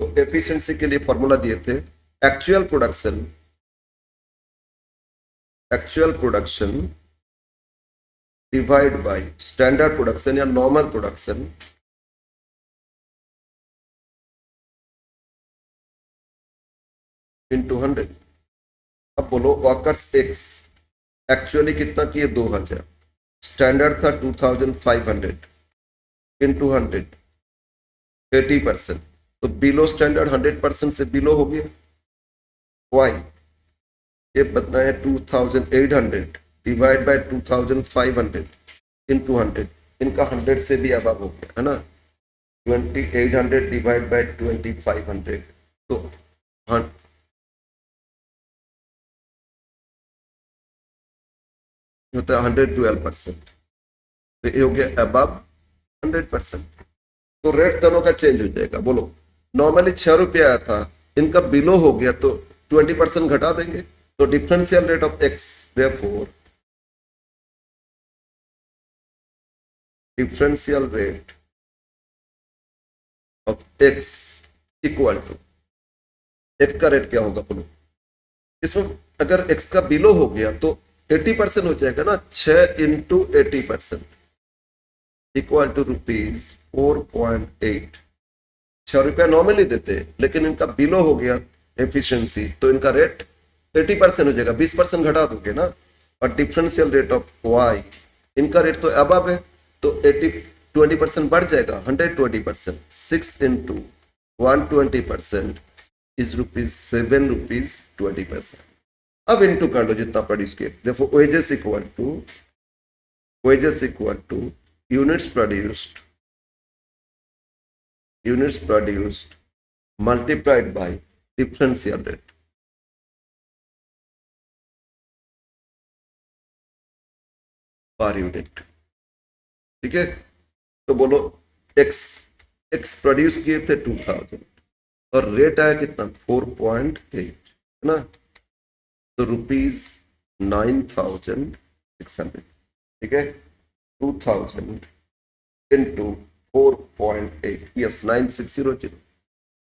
तो एफिशिएंसी के लिए फॉर्मूला दिए थे actual production, actual production divide by standard production या नॉर्मल प्रोडक्शन इंटू 100। अब बोलो वर्कर्स एक्स एक्चुअली कितना किए 2000, स्टैंडर्ड था 2500 इंटू 100, 80%, तो बिलो स्टैंडर्ड 100% से बिलो हो गया। वाई ये बताना है 2800 डिवाइड बाय 2500 इंटू 100, इनका 100 से भी अबव हो गया है ना, 2800 डिवाइड बाय 2500, तो होता है 112%, तो ये हो गया अबव 100%। तो रेट दोनों का चेंज हो जाएगा। बोलो नॉर्मली 6 रुपया आया था, इनका बिलो हो गया तो 20% घटा देंगे, तो differential rate of X, therefore differential rate of X equal to, X का रेट क्या होगा बोलो, इसमें अगर एक्स का बिलो हो गया तो 80% हो जाएगा ना, 6 इंटू 80% इक्वल टू ₹4.8। 6 रुपया नॉर्मली देते लेकिन इनका बिलो हो गया एफिशिएंसी, तो इनका रेट 80% हो जाएगा, 20% घटा दोगे ना। और डिफरेंशियल रेट ऑफ वाई, इनका रेट तो अबव है, तो 20% बढ़ जाएगा 120%, 6 इंटू 120% इज ₹7.20। अब इंटू कर लो जितना प्रोड्यूस किए, देखो wages equal two units produced multiplied bye differential rate per unit, ठीक है। तो बोलो एक्स प्रोड्यूस किए थे 2000 और रेट आया कितना 4.8 है ना, तो ₹9,600, ठीक है। 2000 इंटू 4.8, यस 9600,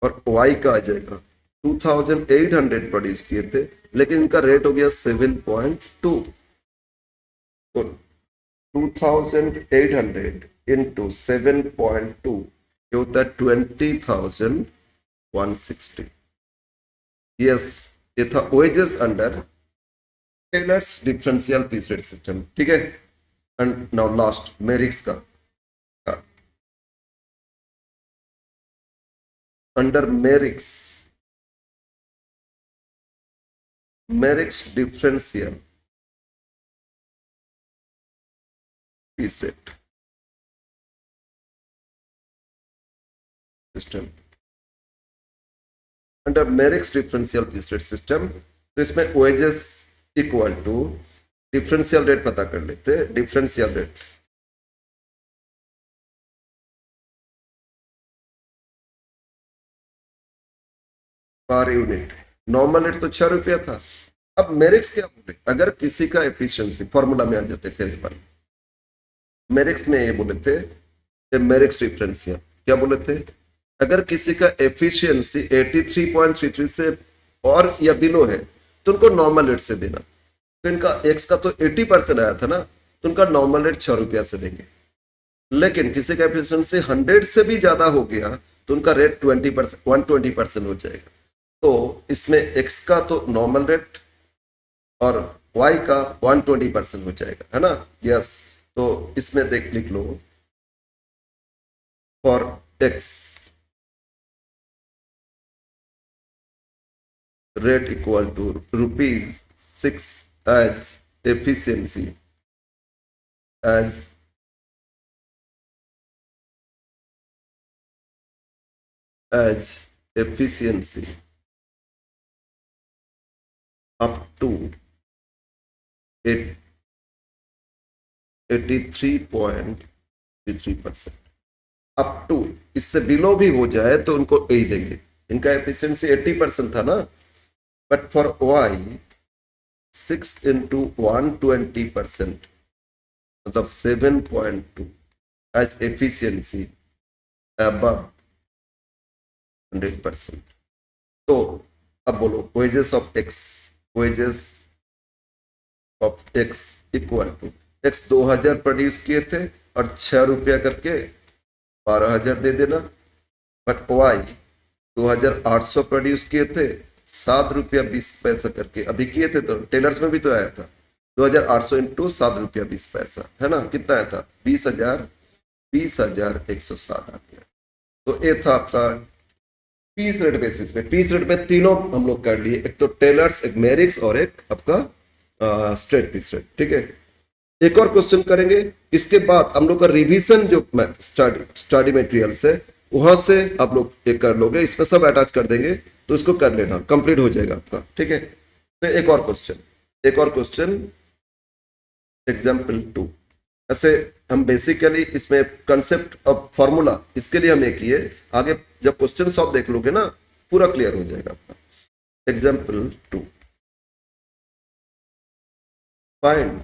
और वाई का आ जाएगा 2800 प्रोड्यूस किए थे लेकिन इनका रेट हो गया 7.2, तो 2800 इंटू 7.2 ये होता है 20,160। यस ये था wages under Taylor's differential piece rate system, ठीक है। एंड नाउ लास्ट मेरिक्स का, under Merrick's differential piece rate system, under Merrick's differential piece rate system, तो इसमें wages equal to differential rate पता कर लेते हैं, differential rate per unit, normal rate तो 6 रुपया था। अब मेरिक्स क्या बोले, अगर किसी का एफिशिएंसी, फॉर्मूला में आ जाते फिर एक बार, मेरिक्स में ये बोले थे, ये मेरिक्स डिफरेंशियल क्या बोले थे, अगर किसी का एफिशिएंसी 83.33 से और या बिलो है तो उनको नॉर्मल रेट से देना। तो इनका एक्स का तो 80% आया था ना, तो उनका नॉर्मल रेट 6 रुपया से देंगे। लेकिन किसी का एफिशिएंसी 100 से भी ज्यादा हो गया तो उनका रेट 20%, 120% हो जाएगा। तो इसमें एक्स का तो नॉर्मल रेट और वाई का 120% हो जाएगा, है ना। यस, तो इसमें देख लिख लो, for X rate equal to ₹6 as efficiency, as efficiency up to 83.33%। Up to, इससे बिलो भी हो जाए तो उनको यही देंगे। इनका एफिशिएंसी 80% था ना, बट फॉर वाई 6 into 120%, मतलब 7.2 एज एफिशिएंसी अबव 100%। तो अब बोलो wages of X, wages of X equal to, X 2000 produce किए थे और 6 रुपया करके 12,000 दे देना, बट वाई 2800 प्रोड्यूस किए थे, 7 रुपया 20 पैसा करके अभी किए थे, तो टेलर्स में भी तो आया था 2800 इंटू 7 रुपया 20 पैसा, है ना, कितना आया था 20,160 आ गया। तो ये था आपका पीस रेट बेसिस पे। पीस रेट पे तीनों हम लोग कर लिए, एक तो टेलर्स, एक मेरिक्स और एक आपका स्ट्रेट पीस रेट, ठीक है। एक और क्वेश्चन करेंगे, इसके बाद हम लोग का रिवीजन जो स्टडी मटेरियल्स है वहां से आप लोग एक कर लोगे, इसमें सब अटैच कर देंगे, तो इसको कर लेना, कंप्लीट हो जाएगा आपका, ठीक है। तो एक और क्वेश्चन एग्जाम्पल 2। ऐसे हम बेसिकली इसमें कंसेप्ट ऑफ फॉर्मूला इसके लिए हम ये किए, आगे जब क्वेश्चन सॉल्व देख लोगे ना पूरा क्लियर हो जाएगा आपका। Example 2, find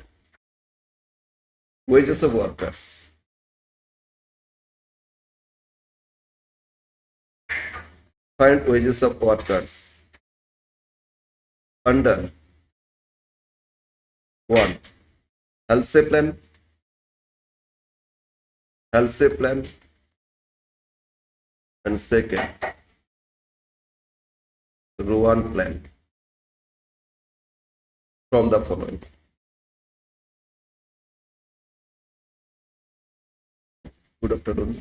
wages of workers, find wages of workers under 1 HALSE plan, and second ROAN plan from the following. Good afternoon.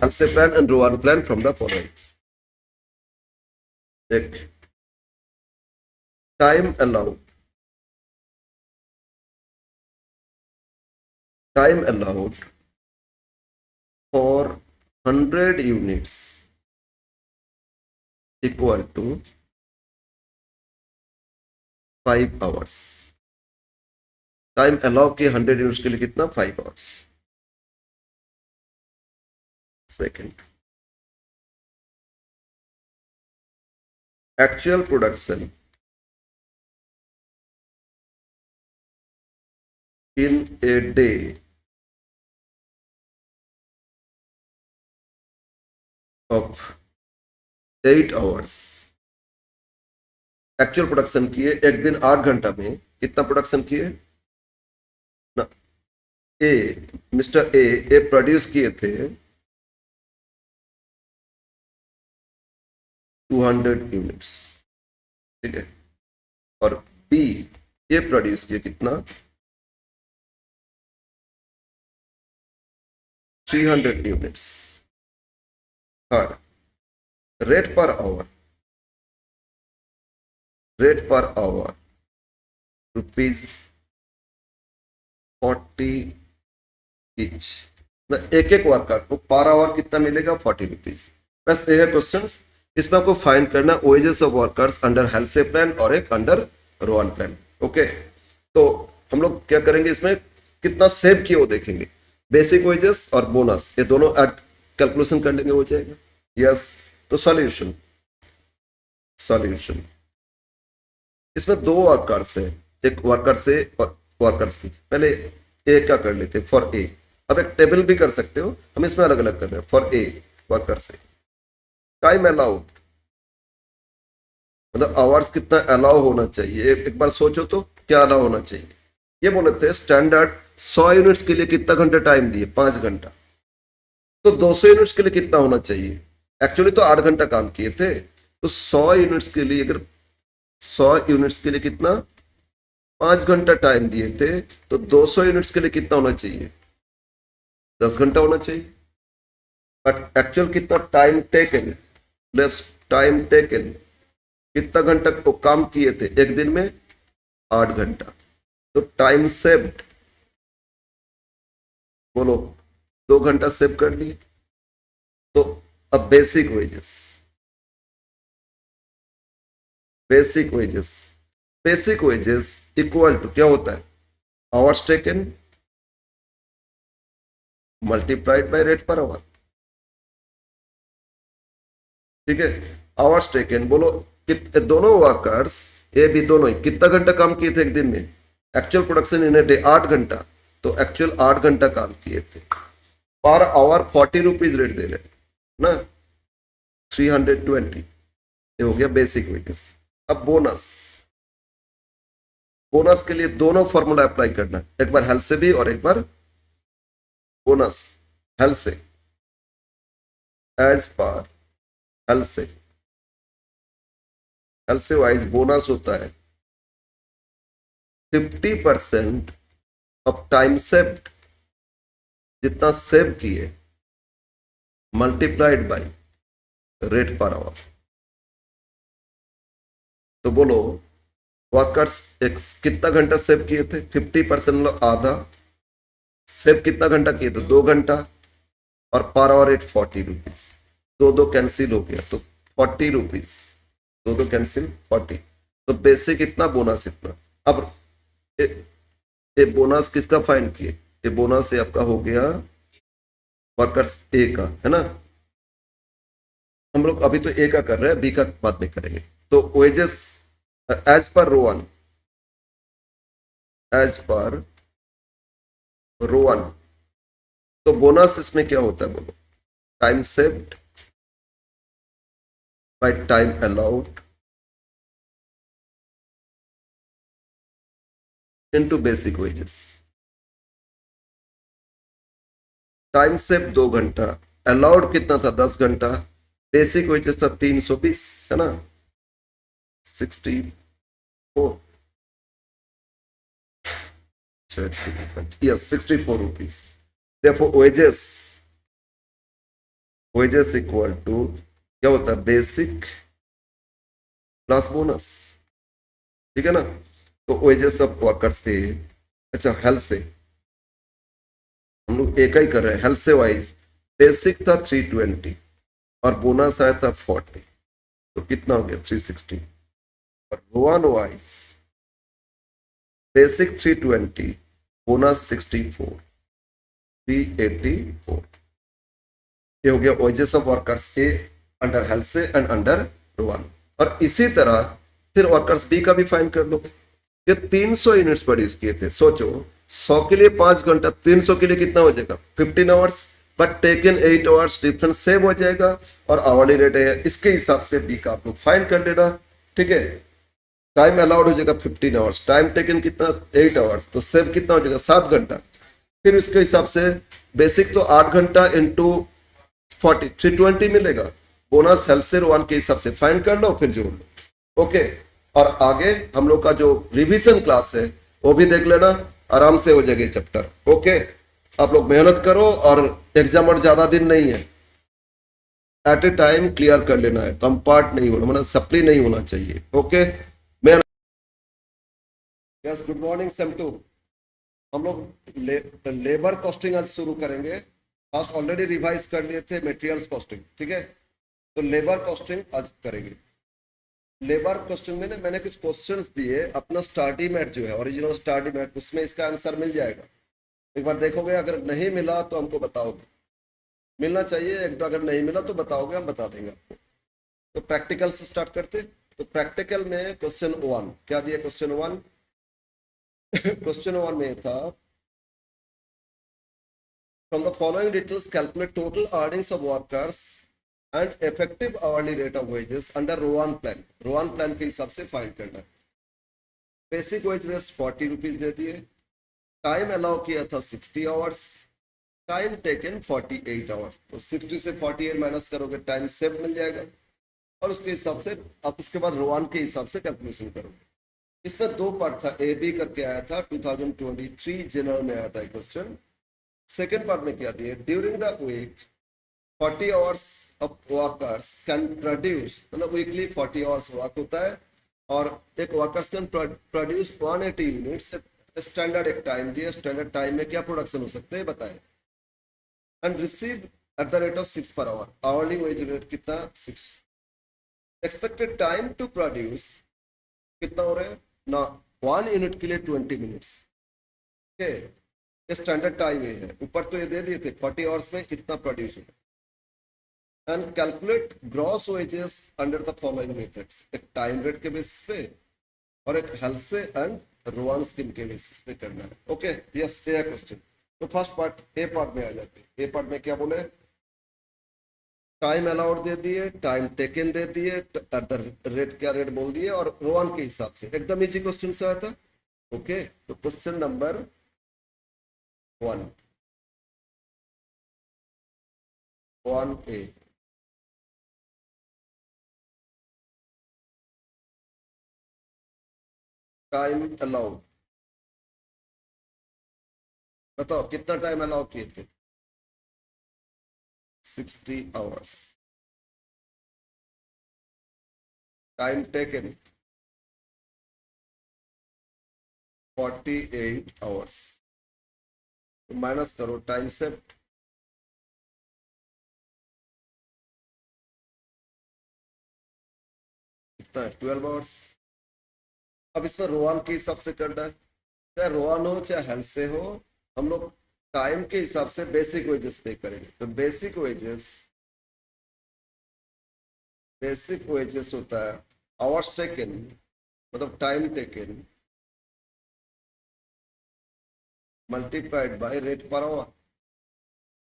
HALSE plan and ROAN plan from the following. Check. Time allowed for 100 units equal to 5 hours. Time allow किए 100 units के लिए कितना, 5 hours. Second, actual production in a day of 8 hours. Actual production किए एक दिन 8 घंटा में, कितना प्रोडक्शन किए ना, मिस्टर ए प्रोड्यूस किए थे 200 यूनिट्स, ठीक है, और बी ये प्रोड्यूस किए कितना 300 units. Third, rate per our ₹40 each. एक एक वर्कर को पर आवर कितना मिलेगा, 40 रुपीज। बस ये है क्वेश्चंस, इसमें आपको फाइंड करना wages of workers under हेल्से plan और एक अंडर रोअन प्लान। ओके, तो हम लोग क्या करेंगे, इसमें कितना सेव किए वो देखेंगे, बेसिक वेजेस और बोनस ये दोनों कैलकुलेशन कर लेंगे, हो जाएगा। यस, तो सॉल्यूशन सॉल्यूशन। इसमें दो वर्कर्स है, एक वर्कर्स ए और वर्कर्स बी। पहले ए क्या कर लेते फॉर ए, अब एक टेबल भी कर सकते हो, हम इसमें अलग अलग कर रहे हैं। For a workers A, time allowed मतलब आवर्स कितना अलाउ होना चाहिए, एक बार सोचो तो क्या अलाउ होना चाहिए। ये बोले थे स्टैंडर्ड 100 यूनिट्स के लिए कितना घंटा टाइम दिए, 5 घंटा, तो 200 यूनिट्स के लिए कितना होना चाहिए। एक्चुअली तो 8 घंटा काम किए थे, तो 100 यूनिट्स के लिए, अगर 100 यूनिट्स के लिए कितना 5 घंटा टाइम दिए थे, तो 200 यूनिट्स के लिए कितना होना चाहिए, 10 घंटा होना चाहिए। बट एक्चुअल कितना time taken plus time taken, कितना घंटा को काम किए थे एक दिन में, 8 घंटा, तो टाइम सेव्ड बोलो 2 घंटा सेव कर लिए। तो अब basic wages, basic wages, basic wages equal to क्या होता है, hours taken multiplied by rate per hour. ठीक है, आवर्स टेकन बोलो दोनों वर्कर्स ए बी दोनों ही कितना घंटा काम किए थे एक दिन में, actual production in a day 8 घंटा, तो एक्चुअल 8 घंटा काम किए थे। पर आवर 40 रुपीज रेट दे रहे ना, 320, ये हो गया बेसिक वेजेस। अब बोनस, बोनस के लिए दोनों फॉर्मूला अप्लाई करना, एक बार हेल्थ से भी और एक बार बोनस हेल्थ से। एज पर हेल्थ से, हेल्थ से वाइज बोनस होता है 50% ऑफ टाइम सेव्ड, जितना सेव किए multiplied by rate per hour. तो बोलो वर्कर्स कितना घंटा सेव किए थे, 50% आधा, सेव कितना घंटा किए थे, 2 घंटा, और पर आवर रेट 40 रुपीज, दो दो कैंसिल हो गया तो 40 रुपीज, दो दो कैंसिल 40, तो बेसिक इतना बोनस इतना। अब ये बोनस किसका फाइंड किए, ये बोनस से आपका हो गया वर्कर्स ए का, है ना। हम लोग अभी तो ए का कर रहे हैं, बी का बाद में करेंगे। तो वेजेस एज पर रो वन, एज पर रो वन, तो बोनस इसमें क्या होता है बोलो, time saved by time allowed into basic wages. Time save 2 घंटा, अलाउड कितना था 10 घंटा, बेसिक वेजेस था 320, है ना, 64, yes 64 rupees। therefore wages, wages equal to क्या होता है, बेसिक प्लस बोनस। ठीक है ना, तो वेजेस ऑफ वर्कर्स थे। अच्छा हेल्थ से हम लोग एक ही कर रहे हैं, हेल्थ से वाइज बेसिक था 320 और बोनस आया था 40, तो कितना हो गया 360। और रोवन वाइज बेसिक 320, बोनस 64, 384। ये हो गया wages of workers A under health से एंड अंडर रोवन। और इसी तरह फिर वर्कर्स बी का भी फाइंड कर लो। ये 300 यूनिट्स प्रोड्यूस किए थे, सोचो 100 के लिए 5 घंटा, 300 के लिए कितना हो जाएगा 15 hours, but taken 8 hours, difference save हो जाएगा और आवरली रेट है, इसके हिसाब से बी का आप लोग फाइंड कर लेना। ठीक है, टाइम अलाउड हो जाएगा 15 आवर्स, टाइम टेकन कितना 8 आवर्स, तो सेव कितना हो जाएगा 7 घंटा। फिर इसके हिसाब से बेसिक तो 8 घंटा इंटू 40, 320 मिलेगा। बोनस हेल्थ से वन के हिसाब से फाइंड कर लो, फिर जोड़ लो। ओके, और आगे हम लोग का जो रिवीजन क्लास है वो भी देख लेना, आराम से हो जाएगा चैप्टर। ओके, आप लोग मेहनत करो और एग्जाम और ज्यादा दिन नहीं है, एट ए टाइम क्लियर कर लेना है, कंपार्ट नहीं होना, मतलब सप्ली नहीं होना चाहिए। ओके, मैं yes good morning same too. हम लोग लेबर कॉस्टिंग आज शुरू करेंगे। फर्स्ट ऑलरेडी रिवाइज कर लिए थे मटेरियल्स कॉस्टिंग, ठीक है, तो लेबर कॉस्टिंग आज करेंगे। लेबर कॉस्टिंग में ना मैंने कुछ क्वेश्चंस दिए, अपना स्टडी मैट जो है ओरिजिनल स्टडी मैट, उसमें इसका आंसर मिल जाएगा। एक बार देखोगे, अगर नहीं मिला तो हमको बताओगे, मिलना चाहिए, एक तो अगर नहीं मिला तो बताओगे, हम बता देंगे आपको। तो प्रैक्टिकल से स्टार्ट करते, तो प्रैक्टिकल में क्वेश्चन 1 क्या दिया? क्वेश्चन 1 क्वेश्चन 1 में था from the following details calculate total earnings of workers and effective hourly rate of wages under रोवान plan. रोवान plan के हिसाब से फाइंड करना है। बेसिक वेज रेस 40 रुपीज दे दिए, टाइम अलाउ किया था 60 आवर्स, टाइम टेकन 48 आवर्स। तो 60 से 48 माइनस करोगे टाइम सेव मिल जाएगा और उसके हिसाब से आप उसके बाद रोवान के हिसाब से कैलकुलेशन करोगे। इसमें दो पार्ट था, ए बी करके आया था 2023 जनरल में आया था क्वेश्चन। सेकेंड पार्ट में क्या दिया? During the week 40 hours of workers can produce, मतलब वीकली 40 आवर्स वर्क होता है और एक workers can produce 180 units. Standard एक टाइम दिया, स्टैंडर्ड टाइम में क्या प्रोडक्शन हो सकते हैं बताएं। And receive at the rate of 6 per our, hourly wage rate कितना? 6। एक्सपेक्टेड टाइम टू प्रोड्यूस कितना हो रहा है ना? 1 यूनिट के लिए 20 मिनट्स। ओके, ये स्टैंडर्ड टाइम ये है। ऊपर तो ये दे दिए थे 40 आवर्स में इतना प्रोड्यूस होगा। And calculate gross wages under the following methods, एक टाइम रेट के बेसिस पे और एक हेल्से एंड रोवान स्कीम के बेसिस पे करना है। ओके, यस, ये है क्वेश्चन। तो फर्स्ट पार्ट ए पार्ट में आ जाते हैं। ए पार्ट में क्या बोले? टाइम अलाउड दे दिए, टाइम टेकन दे दिए, एट द रेट क्या रेट बोल दिए और रोवान के हिसाब से। एकदम इजी क्वेश्चन से आया था। ओके, तो question number 1A, time allowed बताओ कितना टाइम अलाउ किए थे? 60 hours. Time taken 48 hours. Minus करो टाइम से, कितना है? 12 आवर्स। अब इसमें रोवान के हिसाब से करना है, चाहे रोवान हो चाहे हेल्थ से हो, हम लोग टाइम के हिसाब से बेसिक वेजेस पे करेंगे। तो बेसिक वेजेस होता है आवर्स टेकन, मतलब time taken multiplied by rate per our.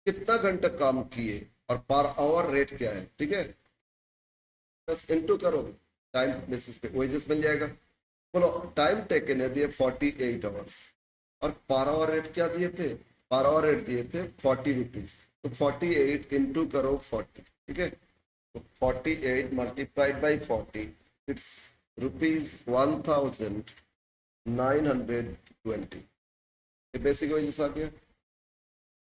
कितना घंटा काम किए और पर आवर रेट क्या है, ठीक है, बस इनटू करोगे टाइम बेसिस पे वेजेस मिल जाएगा। बोलो टाइम टेकन है दिए 48 आवर्स और पर आवर रेट क्या दिए थे? पर आवर रेट दिए थे 40 रुपीज। तो 48 इंटू करो 40, ठीक है। तो 48 मल्टीप्लाइड बाई 40 इट्स ₹1920। ये बेसिक वेजेस आ गया।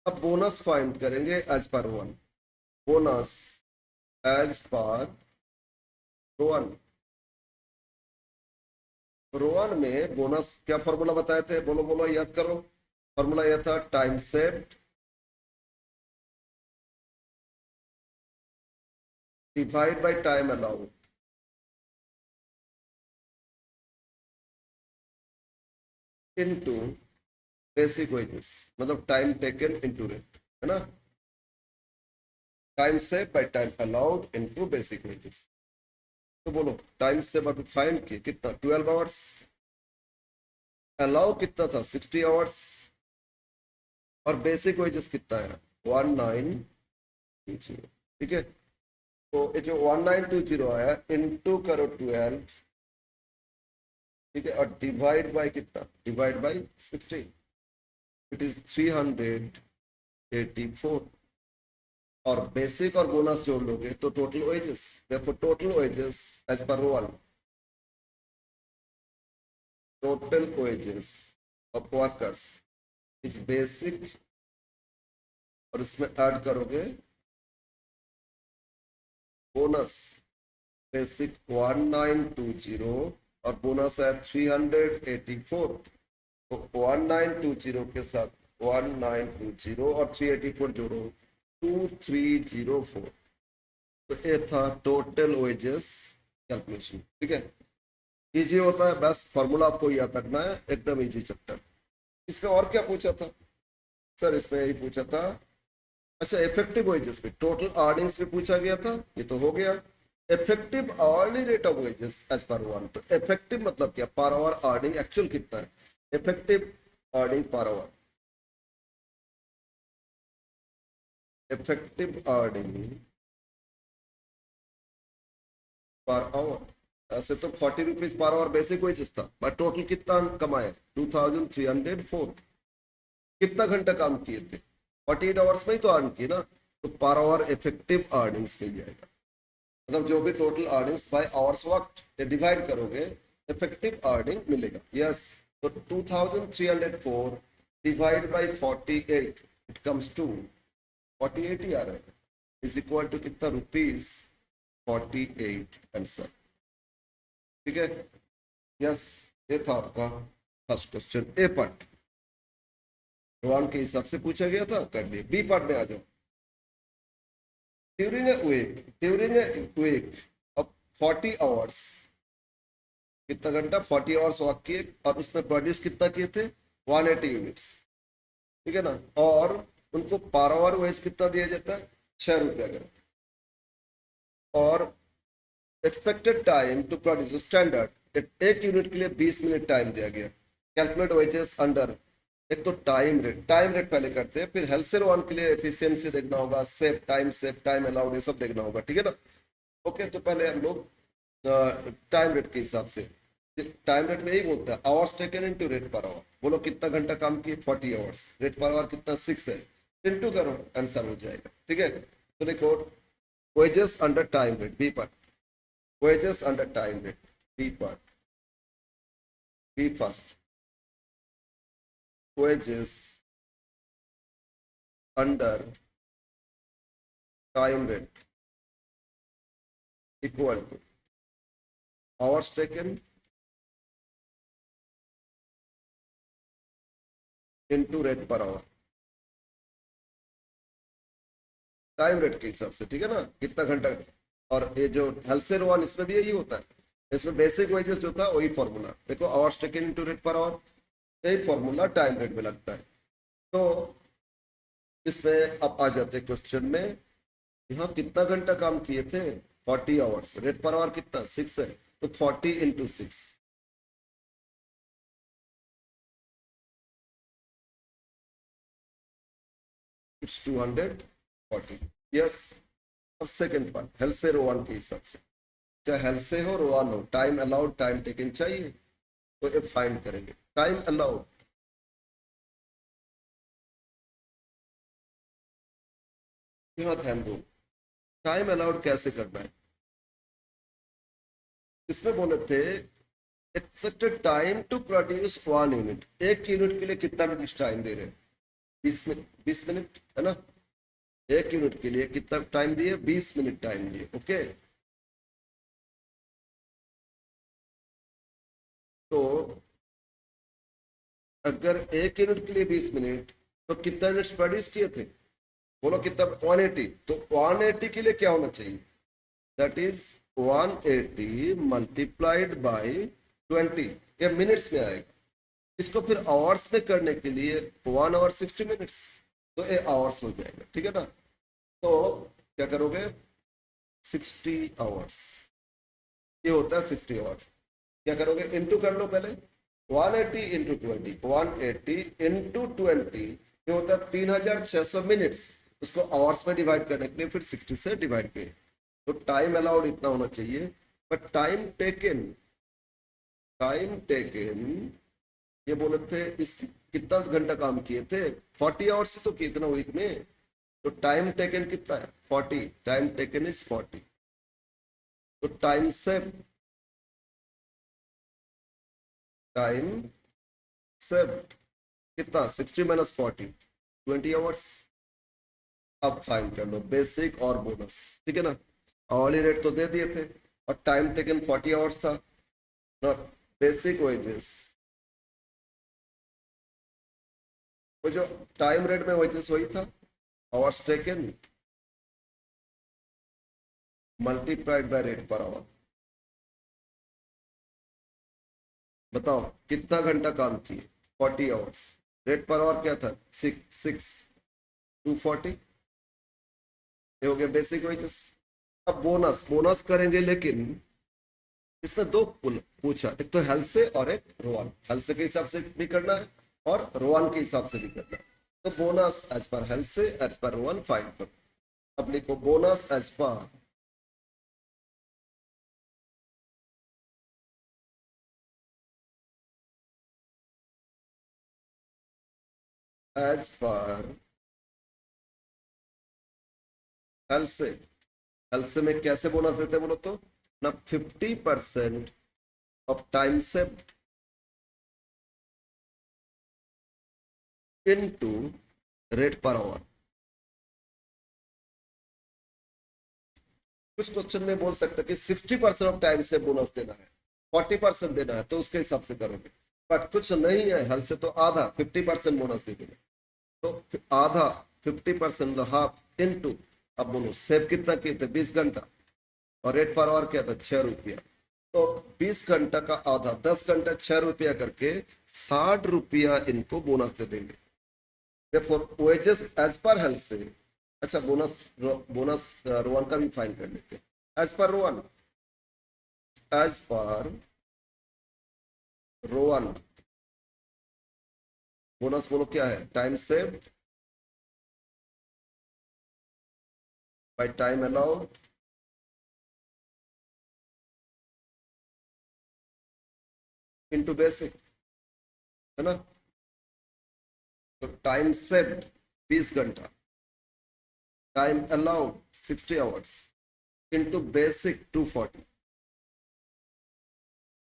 अब बोनस फाइंड करेंगे as per one. Bonus as per row one. Row one में बोनस क्या फॉर्मूला बताए थे? बोलो बोलो, याद करो। फॉर्मूला यह था time set divide by time allowed into basic wages, मतलब टाइम टेकन इनटू रेट, है ना। Time save by time allowed into basic wages. तो बोलो टाइम सेव अभी फाइंड किए कितना? 12 आवर्स। अलाउ कितना था? 60 आवर्स। और बेसिक वेजेस कितना है? 1920, ठीक है। तो ये जो 1920 आया इनटू करो 12, ठीक है, और डिवाइड बाय कितना? Divide by 60, it is 384। और बेसिक और बोनस जोड़ लोगे तो टोटल वेजेस, देखो total wages as per one, total wages of workers is basic और इसमें ऐड करोगे बोनस। बेसिक 1920 और बोनस है 384। तो 1920 के साथ 1920 और 384 जोड़ो 2304। तो ये था टोटल वेजेस कैलकुलेशन, ठीक है। इजी होता है, बस फॉर्मूला आपको याद रखना है, एकदम इजी चैप्टर। इसमें और क्या पूछा था सर? इसमें यही पूछा था। अच्छा, इफेक्टिव वेजेस पे टोटल अर्निंग्स पे पूछा गया था, ये तो हो गया। Effective hourly rate of wages as per one. तो इफेक्टिव मतलब क्या, पर आवर अर्निंग एक्चुअल कितना है, effective earning per hour, effective earning per hour. ऐसे तो 40 rupees per hour basic wages था, बट टोटल कितना कमाया, 2304। कितना घंटा काम किए थे, 48 आवर्स में ही तो अर्न किए ना, तो पर आवर इफेक्टिव अर्निंग्स मिल जाएगा। मतलब जो भी टोटल अर्निंग्स बाय आवर्स वक्त डिवाइड करोगे इफेक्टिव अर्निंग मिलेगा। यस, तो 2304 divide by 48 it comes to 48 ही आ रहा है, इज इक्वल टू कितना, रुपीज 48 आंसर। ठीक है, यस, ये था आपका first question A part, Rohan के हिसाब से पूछा गया था, कर लिए। बी पार्ट में आ जाओ। ड्यूरिंग ए वीक अब 40 आवर्स, कितना घंटा, 40 आवर्स वर्क किए और उसमें प्रोड्यूस कितना किए थे, 180 यूनिट्स। ठीक है ना, और उनको पर आवर वेज कितना दिया जाता है, 6 रुपया कर। और expected time to produce standard, एक यूनिट के लिए 20 मिनट टाइम दिया गया। कैलकुलेट वेजेस अंडर, एक तो टाइम रेट पहले करते हैं, फिर हेल्थ वन के लिए एफिशिएंसी देखना होगा, सेव टाइम अलाउड, ये सब देखना होगा। ठीक है ना, ओके। तो पहले हम लोग टाइम रेट के हिसाब से, टाइम रेट में यही बोलता है hours taken into rate per our. बोलो कितना घंटा काम किए, 40 आवर्स, रेट पर आवर कितना 6 है, इनटू करो, आंसर हो जाएगा। ठीक है, तो देखो wages under time rate, B part, wages under time rate, B part, B first, wages under time rate equal to hours taken into rate per hour, time rate के हिसाब से। ठीक है ना, कितना घंटा। और ये जो हेल्थ वन, इसमें भी यही होता है, इसमें बेसिक वेजेस जो था वही फॉर्मूला, देखो hours taken into rate per our, यही फॉर्मूला टाइम रेट में लगता है। तो इसमें अब आ जाते क्वेश्चन में, यहाँ कितना घंटा काम किए थे, 40 आवर्स, रेट पर आवर कितना 6 है, तो 40 इंटू 6, इट्स 240। यस, अब सेकेंड पार्ट, हेल्थ से रोवन के हिसाब से, चाहे हेल्थ से हो रोवन हो, टाइम अलाउड टाइम टेकन चाहिए, तो ये फाइंड करेंगे। टाइम अलाउड, यहाँ ध्यान दो, टाइम अलाउड कैसे करना है। इसमें बोले थे expected time to produce 1 unit, एक यूनिट के लिए कितना मिनट टाइम दे रहे हैं, 20 मिनट, 20 मिनट है ना, एक यूनिट के लिए कितना टाइम दिए, 20 मिनट टाइम दिए। ओके, तो अगर एक यूनिट के लिए 20 मिनट, तो कितना यूनिट प्रोड्यूस किए थे, बोलो कितना, 180। तो 180 के लिए क्या होना चाहिए, दैट इज 180 मल्टीप्लाइड बाई 20, ये मिनट्स में आएगा। इसको फिर आवर्स में करने के लिए 1 आवर 60 मिनट्स, तो ये आवर्स हो जाएगा। ठीक है ना, तो क्या करोगे, 60 आवर्स, ये होता है 60 आवर्स। क्या करोगे, इनटू कर लो पहले, 180 इंटू 20, 180 इंटू 20, ये होता है 3600 मिनट्स। उसको आवर्स में डिवाइड करने के लिए फिर 60 से डिवाइड किए, तो टाइम अलाउड इतना होना चाहिए। बट टाइम टेकन ये बोले थे, इस कितना घंटा काम किए थे, 40 आवर्स ही तो किए थे ना वीक में, तो टाइम टेकन कितना है, 40, टाइम टेकन इज 40, तो टाइम सेव कितना, 60 माइनस 40, 20 आवर्स। अब फाइन कर लो बेसिक और बोनस। ठीक है ना, आवरली रेट तो दे दिए थे और टाइम टेकन 40 आवर्स था ना, बेसिक वेजेस, वो जो टाइम रेट में वेजेस वही था, hours taken multiplied by rate per our. बताओ कितना घंटा काम किए, 40 आवर्स, रेट पर आवर क्या था, 240, ये हो गया बेसिक वेजेस। अब बोनस बोनस करेंगे, लेकिन इसमें दो पूछा, एक तो हेल्थ से और एक रोवान। हेल्थ से के हिसाब से भी करना है और रोवान के हिसाब से भी करना है। तो बोनस एज पर हेल्थ से एज पर रोवान फाइंड करो। अब लिखो बोनस एज पर हेल्थ से। हेल्थ से में कैसे बोनस देते हैं बोलो तो ना, 50% ऑफ टाइम से इनटू रेट पर आवर। कुछ क्वेश्चन में बोल सकते हैं कि 60% ऑफ टाइम से बोनस देना है, 40% देना है, तो उसके हिसाब से करोगे। बट कुछ नहीं है, हल से तो आधा 50% बोनस दे देना, तो आधा 50% हाफ इनटू। अब बोलो सेव कितना किए थे, 20 घंटा, और रेट पर आवर क्या था, 6 रुपया। तो 20 घंटा का आधा, 10 घंटा 6 रुपया करके 60 रुपया इनको बोनस दे देंगे। वेजेस एज पर हेल्थ से। अच्छा बोनस बोनस रोहन का भी फाइन कर लेते हैं। As per Rohan, as per Rohan bonus बोलो क्या है, time save by time allowed into basic, है ना। तो टाइम सेव 20 घंटा, time allowed 60 hours into basic 240।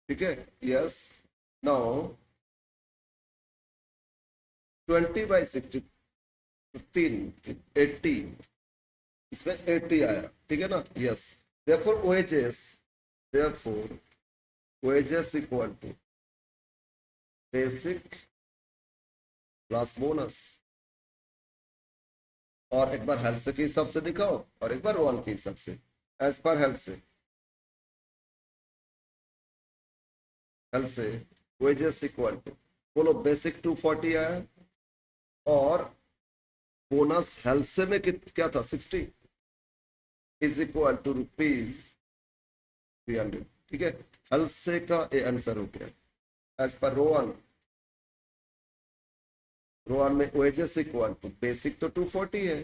ठीक है, यस। नाउ 20/60, 80, इसमें 80 आया, ठीक है ना, yes. therefore wages, therefore wages equal to basic plus bonus. और एक बार हेल्थ के हिसाब से दिखाओ और एक बार वन के हिसाब से। एज पर हेल्थ से वेजेस इक्वल टू, बोलो बेसिक 240 आया, और बोनस हेल्थ से में क्या था, 60 इज इक्वल टू ₹300। ठीक है, हेल्थ से का ये आंसर हो गया। एज पर रोहन, रोहन में वेजेस इक्वल टू बेसिक तो 240 है,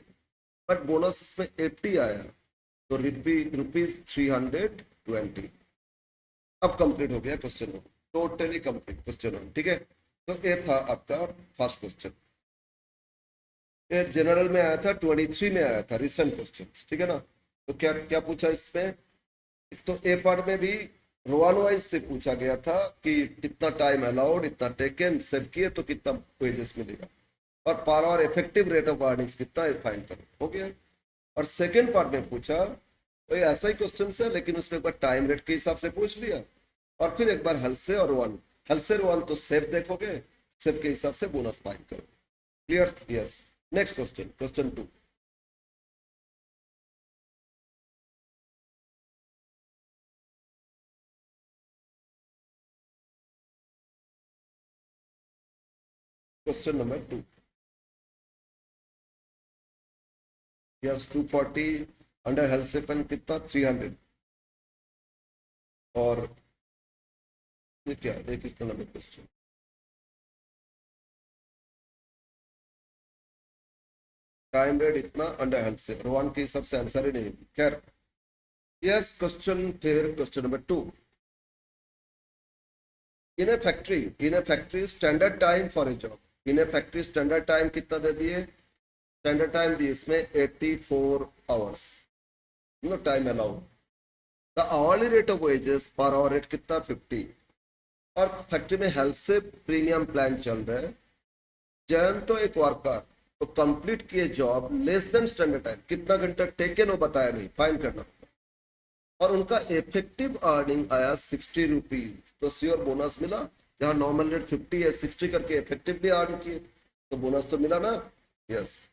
बट बोनस इसमें 80 आया, तो ₹320। अब कंप्लीट हो गया question one, totally complete question one. ठीक है, तो ये था आपका फर्स्ट क्वेश्चन। ये जनरल में आया था, 23 में आया था, रिसेंट क्वेश्चन। ठीक है ना। तो क्या क्या पूछा इसमें, तो ए पार्ट में भी रोवान वाइज से पूछा गया था कि कितना टाइम अलाउड, इतना टेकन, सेव किए तो कितना वेजेस मिलेगा, और पर hour effective rate of earnings कितना फाइंड करो, हो गया। और सेकेंड पार्ट में पूछा, तो ऐसा ही क्वेश्चन है, लेकिन उसमें एक बार टाइम रेट के हिसाब से पूछ लिया, और फिर एक बार हल से और वन, हल से वन तो सेव देखोगे, सेव के हिसाब से बोनस फाइंड करो। Clear, yes. Next question, question 2। Question number 2, yes. 240 under health से पेन कितना, 300। और ये क्या, ये किस तरह का क्वेश्चन, टाइम रेट इतना अंडर हेल्थ से, रोहन के हिसाब से आंसर ही नहीं। खैर, यस। क्वेश्चन, फिर question number 2। In A factory standard time for a job, in A factory standard time कितना दे दिए, स्टैंडर्ड टाइम दिए इसमें 84 hours, no time allowed. The hourly rate of wages per hour rate कितना, 50। और factory में health से premium plan चल रहा है। जयंत तो एक वर्कर, तो कंप्लीट किए job less than standard time, कितना घंटा टेकन वो बताया नहीं, फाइन करना होगा। और उनका इफेक्टिव अर्निंग आया 60 रुपीज, तो श्योर बोनस मिला। जहां नॉर्मल रेट 50 है, 60 करके इफेक्टिवली अर्न किए, तो बोनस तो मिला ना, yes.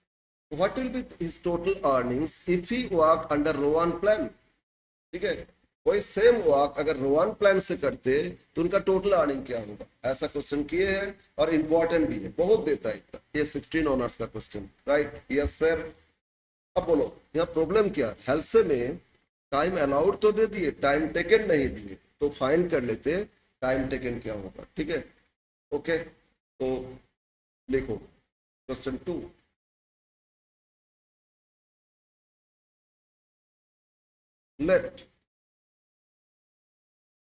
What will be his total earnings if he work under रोवान plan. ठीक है, वही सेम वर्क अगर रोवान प्लान से करते तो उनका टोटल अर्निंग क्या होगा, ऐसा क्वेश्चन किए हैं, और इंपॉर्टेंट भी है, बहुत देता है इतना। ये 16 ऑनर्स का क्वेश्चन, राइट, यस सर। अब बोलो यहाँ प्रॉब्लम क्या, हेल्थ में टाइम अलाउड तो दे दिए, टाइम टेकन नहीं दिए, तो फाइंड कर लेते टाइम टेकन क्या होगा। ठीक है, ओके, तो लिखो question 2। Let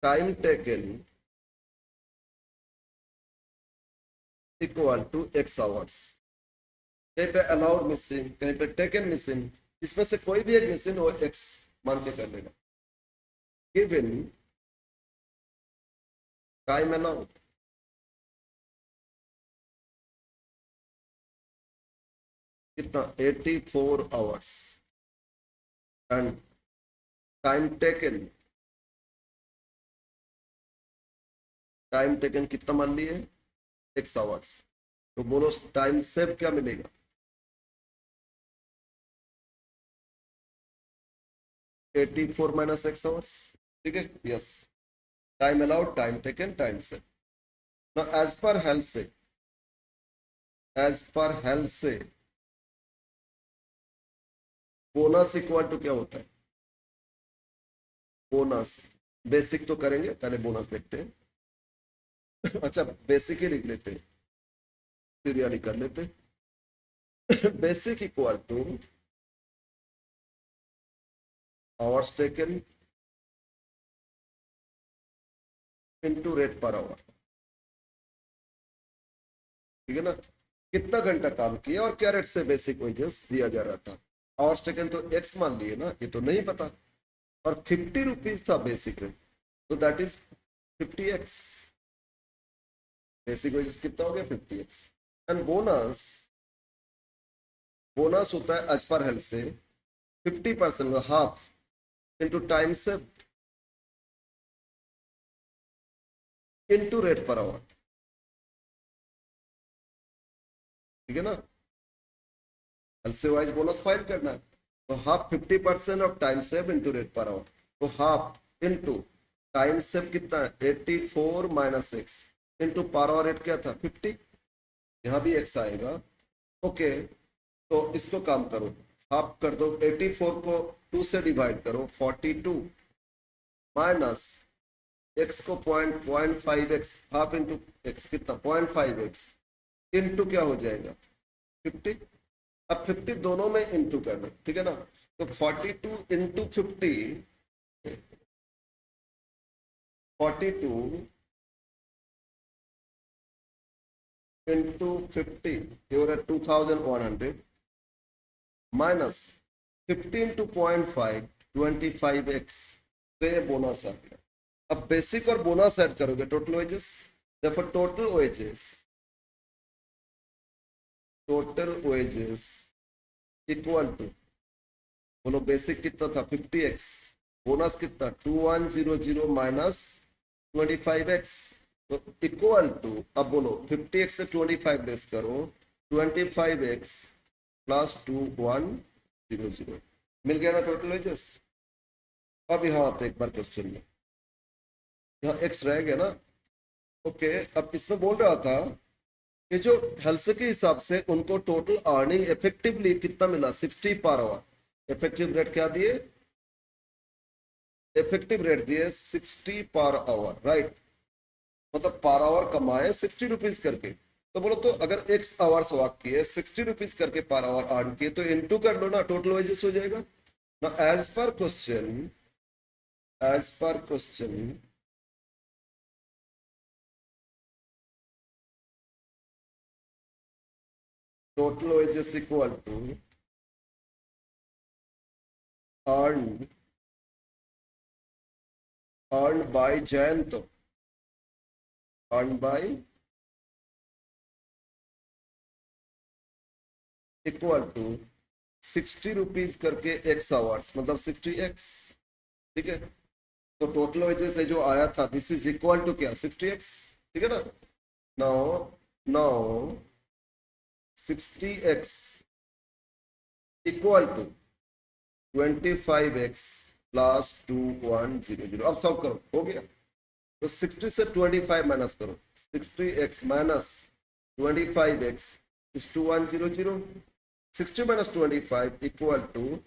time taken equal to X hours. कहीं पे अलाउड मिसिंग, कहीं पे टेकन मिसिंग, इसमें से कोई भी एक मिसिंग हो एक्स मान के कर लेना। गिवन टाइम अलाउड कितना 84 आवर्स एंड टाइम टेकन कितना मान लिए एक्स आवर्स। तो बोलो टाइम सेव क्या मिलेगा? 84 माइनस एक्स आवर्स। ठीक है, yes, time allowed, time taken, time save. Now as per Halsey bonus equal to क्या होता है? बोनस बेसिक तो करेंगे, पहले बोनस देखते हैं। अच्छा, बेसिक ही लिख लेते हैं, सीरियली कर लेते हैं। Basic equal two hours taken into rate per hour. ठीक है ना, कितना घंटा काम किया और क्या रेट से बेसिक वेजेस दिया जा रहा था। आवर्स टेकन तो एक्स मान लिए ना, ये तो नहीं पता, और 50 रुपीज था बेसिक रेट, तो that is 50x। Basic wages कितना हो गया 50x। एंड बोनस, बोनस होता है एज पर हेल्थ से 50%, हाफ इंटू टाइम से इंटू रेट पर आवर। ठीक है ना, हेल्थ से वाइज बोनस फाइंड करना है, तो half 50% of time save into rate per hour. तो हाफ इंटू टाइम सेव कितना है 84 माइनस एक्स इंटू पर आवर रेट क्या था 50, यहाँ भी एक्स आएगा। ओके, तो इसको काम करो, हाफ कर दो, 84 को 2 से डिवाइड करो, 42 माइनस एक्स को 0.5x, हाफ इंटू एक्स कितना 0.5x इंटू क्या हो जाएगा 50। अब 50 दोनों में इंटू करना, ठीक है ना, तो 42 इंटू 50, 42 इंटू 50 ये हो रहा है 2100 माइनस 50 इंटू 0.5 25x, तो ये बोनस आ गया। अब बेसिक और बोनस ऐड करोगे total wages, therefore total wages equal to, बोलो बेसिक कितना था 50x, बोनस कितना 2100 माइनस 25x, तो इक्वल टू, अब बोलो 50x से 25 लेस करो, 25x प्लस 2100, मिल गया ना टोटल वेजेस। अब यहाँ आते एक बार क्वेश्चन में, यहाँ x रह गया ना। ओके, अब इसमें बोल रहा था कि जो हेल्थ के हिसाब से उनको टोटल अर्निंग इफेक्टिवली कितना मिला 60 पर आवर। इफेक्टिव रेट क्या दिए, इफेक्टिव रेट दिए 60 पर आवर, राइट, मतलब पर आवर कमाए 60 रुपीज करके। तो बोलो तो अगर एक्स आवर्स वर्क किए 60 रुपीज करके पर आवर अर्न किए, तो इनटू कर लो ना, टोटल वेजेस हो जाएगा ना। As per question total wages equal to earned earned by Jayanto, earned by equal to 60 rupees करके एक्स आवर्स, मतलब 60x। ठीक है, तो टोटल वेजेस है जो आया था, दिस इज इक्वल टू क्या 60x। ठीक है ना, now now 60x equal to 25x plus 2100। अब सॉल्व करो, हो गया, तो 60 से 25 माइनस करो, 60x minus 25x is 2100, 60 minus 25 equal to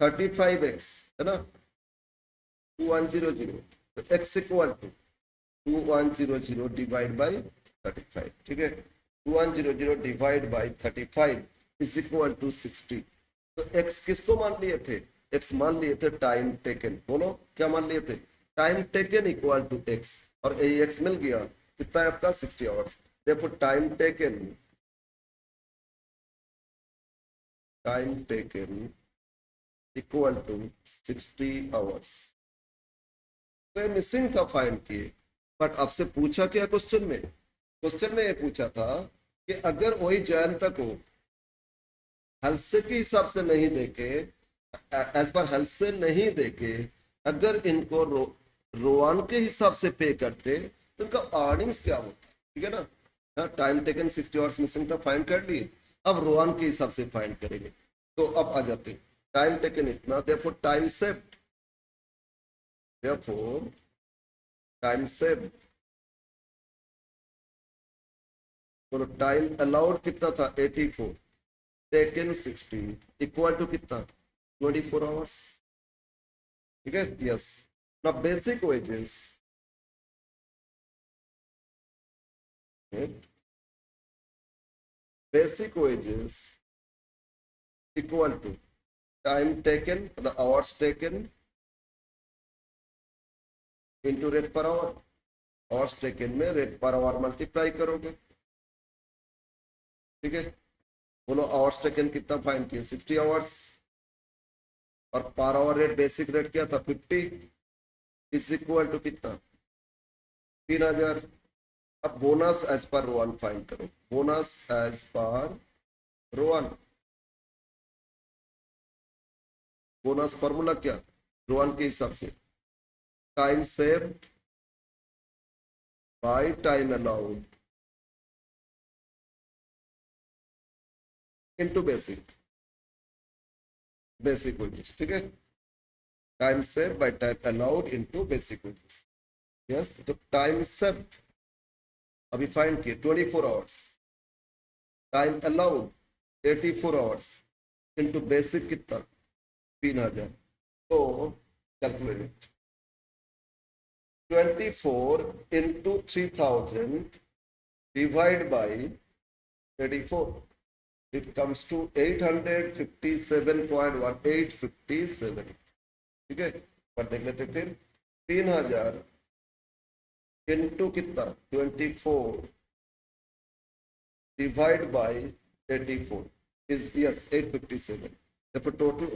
35x, है ना, 2100, तो x equal to 2100 divide by 35, ठीक है। 2100 divide by 35 is equal to 60। तो x किसको मान लिए थे? x मान लिए थे टाइम टेकन। बोलो क्या मान लिए थे? Time taken equal to x, और ये x मिल गया, कितना है आपका? 60 आवर्स। देखो time taken equal to 60 hours. तो ये मिसिंग का फाइंड किए, बट आपसे पूछा क्या क्वेश्चन में? क्वेश्चन में ये पूछा था कि अगर वही जयंत को हल्से के हिसाब से नहीं देके, एज पर हल्से नहीं देके, अगर इनको रोआन के हिसाब से पे करते तो इनका अर्निंग्स क्या होता? ठीक है ना। टाइम टेकन 60 आवर्स मिसिंग था, फाइंड कर लिए। अब रोआन के हिसाब से फाइंड करेंगे। तो अब आ जाते हैं, टाइम टेकन इतना, therefore time saved, therefore time saved. तो टाइम अलाउड कितना था? 84, टेकन 60 इक्वल टू कितना? 24 आवर्स, ठीक है। यस, ना basic wages, basic wages equal to time taken, मतलब hours taken into rate per hour. Hours taken में रेट पर आवर मल्टीप्लाई करोगे, ठीक है। बोलो आवर्स टेकन कितना फाइंड किया? 60 आवर्स, और पर आवर रेट, बेसिक रेट क्या था? 50, इज इक्वल टू कितना? 3000। अब बोनस एज पर रो वन फाइंड करो, बोनस एज पर रो वन। बोनस फॉर्मूला क्या? रो वन के हिसाब से time save by time allowed into basic, basic wages, ठीक है। Time save by time allowed into basic wages. Yes, तो टाइम सेव अभी find किए 24 hours, time allowed 84 hours, into basic कितना? 3000। तो calculate 24 into 3000 divide by 84, it comes to 857.1857, ठीक है। पर देख लेते फिर, 3000 इंटू कितना? 24 divide by 84 is yes 857। therefore total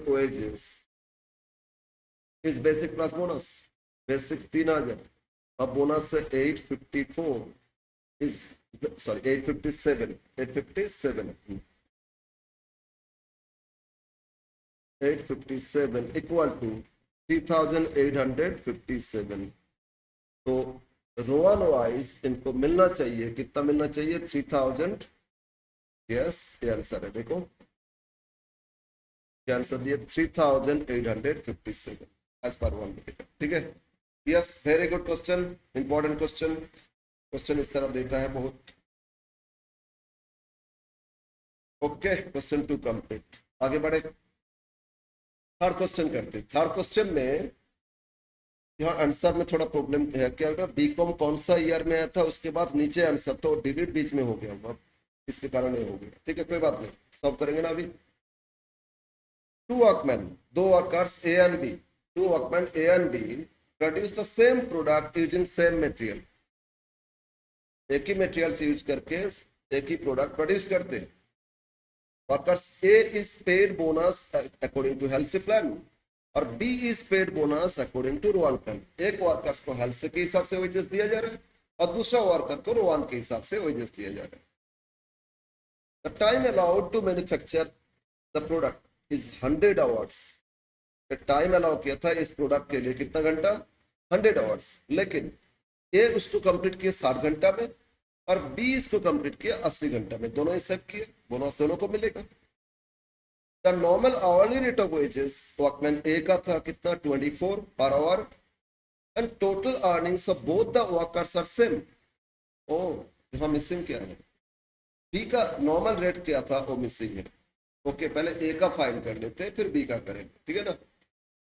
wages is basic plus bonus, basic 3000, अब बोनस से 854 is sorry 857 इक्वल टू 3857। तो रोवन वाइज इनको मिलना चाहिए, कितना मिलना चाहिए? 3000। यस, ये आंसर है। देखो क्या आंसर दिया? 3857 एज पर वन, ठीक है। Yes, very good question, important question. Question इस तरह देता है बहुत। Okay, question 2 complete. आगे बढ़े, थर्ड क्वेश्चन करते। थर्ड क्वेश्चन में यहाँ आंसर में थोड़ा प्रॉब्लम है। क्या होगा? बीकॉम कौन सा ईयर में आया था, उसके बाद नीचे आंसर, तो डिलीट बीच में हो गया होगा, इसके कारण ये हो गया। ठीक है, कोई बात नहीं, सॉल्व करेंगे ना अभी। टू वर्कमैन, दो workers A and B, two workman A and B produce the same product using same material. एक ही मटेरियल यूज करके एक ही प्रोडक्ट प्रोड्यूस करते हैं। Workers A is paid bonus according to Halsey plan, और B is paid bonus according to Rowan plan. एक workers को Halsey के हिसाब से वेजेस दिया जा रहा है, और दूसरा वर्कर को रोवान के हिसाब से वेजेस दिया जा रहा है। The time allowed to manufacture the product is 100 hours. Time allow किया था इस प्रोडक्ट के लिए कितना घंटा? 100 आवर्स। लेकिन ए उसको कंप्लीट किया 60 घंटा में, और बी इसको कंप्लीट किया 80 घंटा में। दोनों ही सेव किए, बोनस दोनों को मिलेगा। The normal hourly rate of wages workman A का था कितना? 24 per hour, and total earnings of both the workers are same. Oh, यहाँ मिसिंग क्या है? बी का नॉर्मल रेट क्या था, वो मिसिंग है। ओके, पहले ए का फाइन कर लेते हैं, फिर बी का करेंगे, ठीक है ना।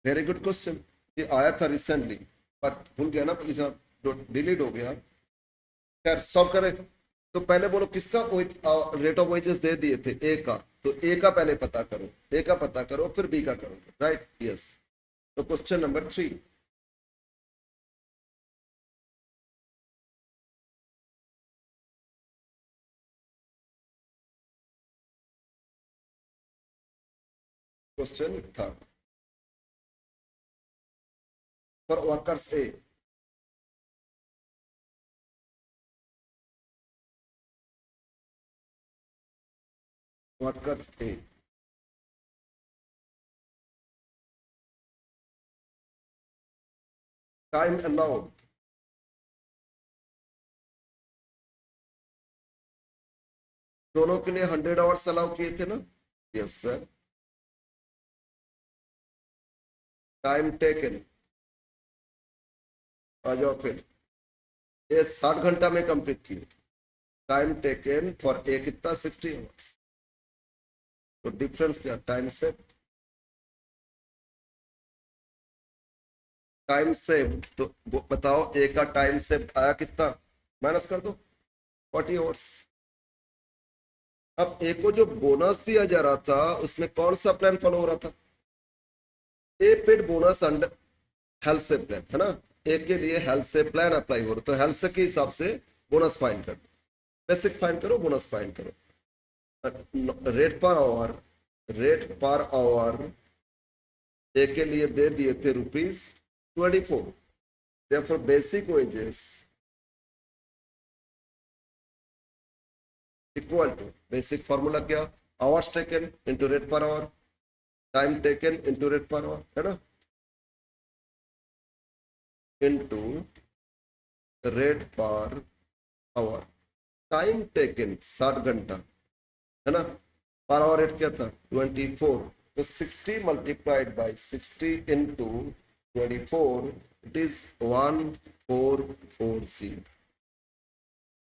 वेरी गुड क्वेश्चन, ये आया था रिसेंटली, बट भूल गया ना, डिलीट हो गया। खैर सॉल्व करें। तो पहले बोलो किसका रेट ऑफ वेजेस दे दिए थे, ए का, तो ए का पहले पता करो, ए का पता करो फिर बी का करो, राइट, यस। तो question number 3, question third, for workers A, workers A, time allowed, दोनों के लिए 100 आवर्स अलाउ किए थे ना, यस सर। टाइम टेकन, आ जाओ फिर, ये 60 घंटा में कंप्लीट किए। टाइम टेकन फॉर ए कितना, 60 आवर्स। तो डिफरेंस क्या, टाइम से, टाइम सेव्ड, तो बताओ ए का टाइम सेव्ड आया कितना, माइनस कर दो, 40 आवर्स। अब ए को जो बोनस दिया जा रहा था उसमें कौन सा प्लान फॉलो हो रहा था, ए पेड बोनस अंडर हेल्थ से प्लान, है ना। ए के लिए हेल्थ से प्लान अप्लाई हो रहा, तो हेल्थ से के हिसाब से बोनस फाइन कर दो, बेसिक फाइन करो, बोनस फाइन करो। Rate per hour, rate per hour A के लिए दे दिए थे ₹24, therefore basic wages equal to, basic formula क्या, hours taken into rate per hour, time taken into rate per hour, है ना, into rate per hour. Time taken 60 घंटा, है ना, पर आवर रेट क्या था 24, तो 60 × 60 इंटू 24, इट इज 1440,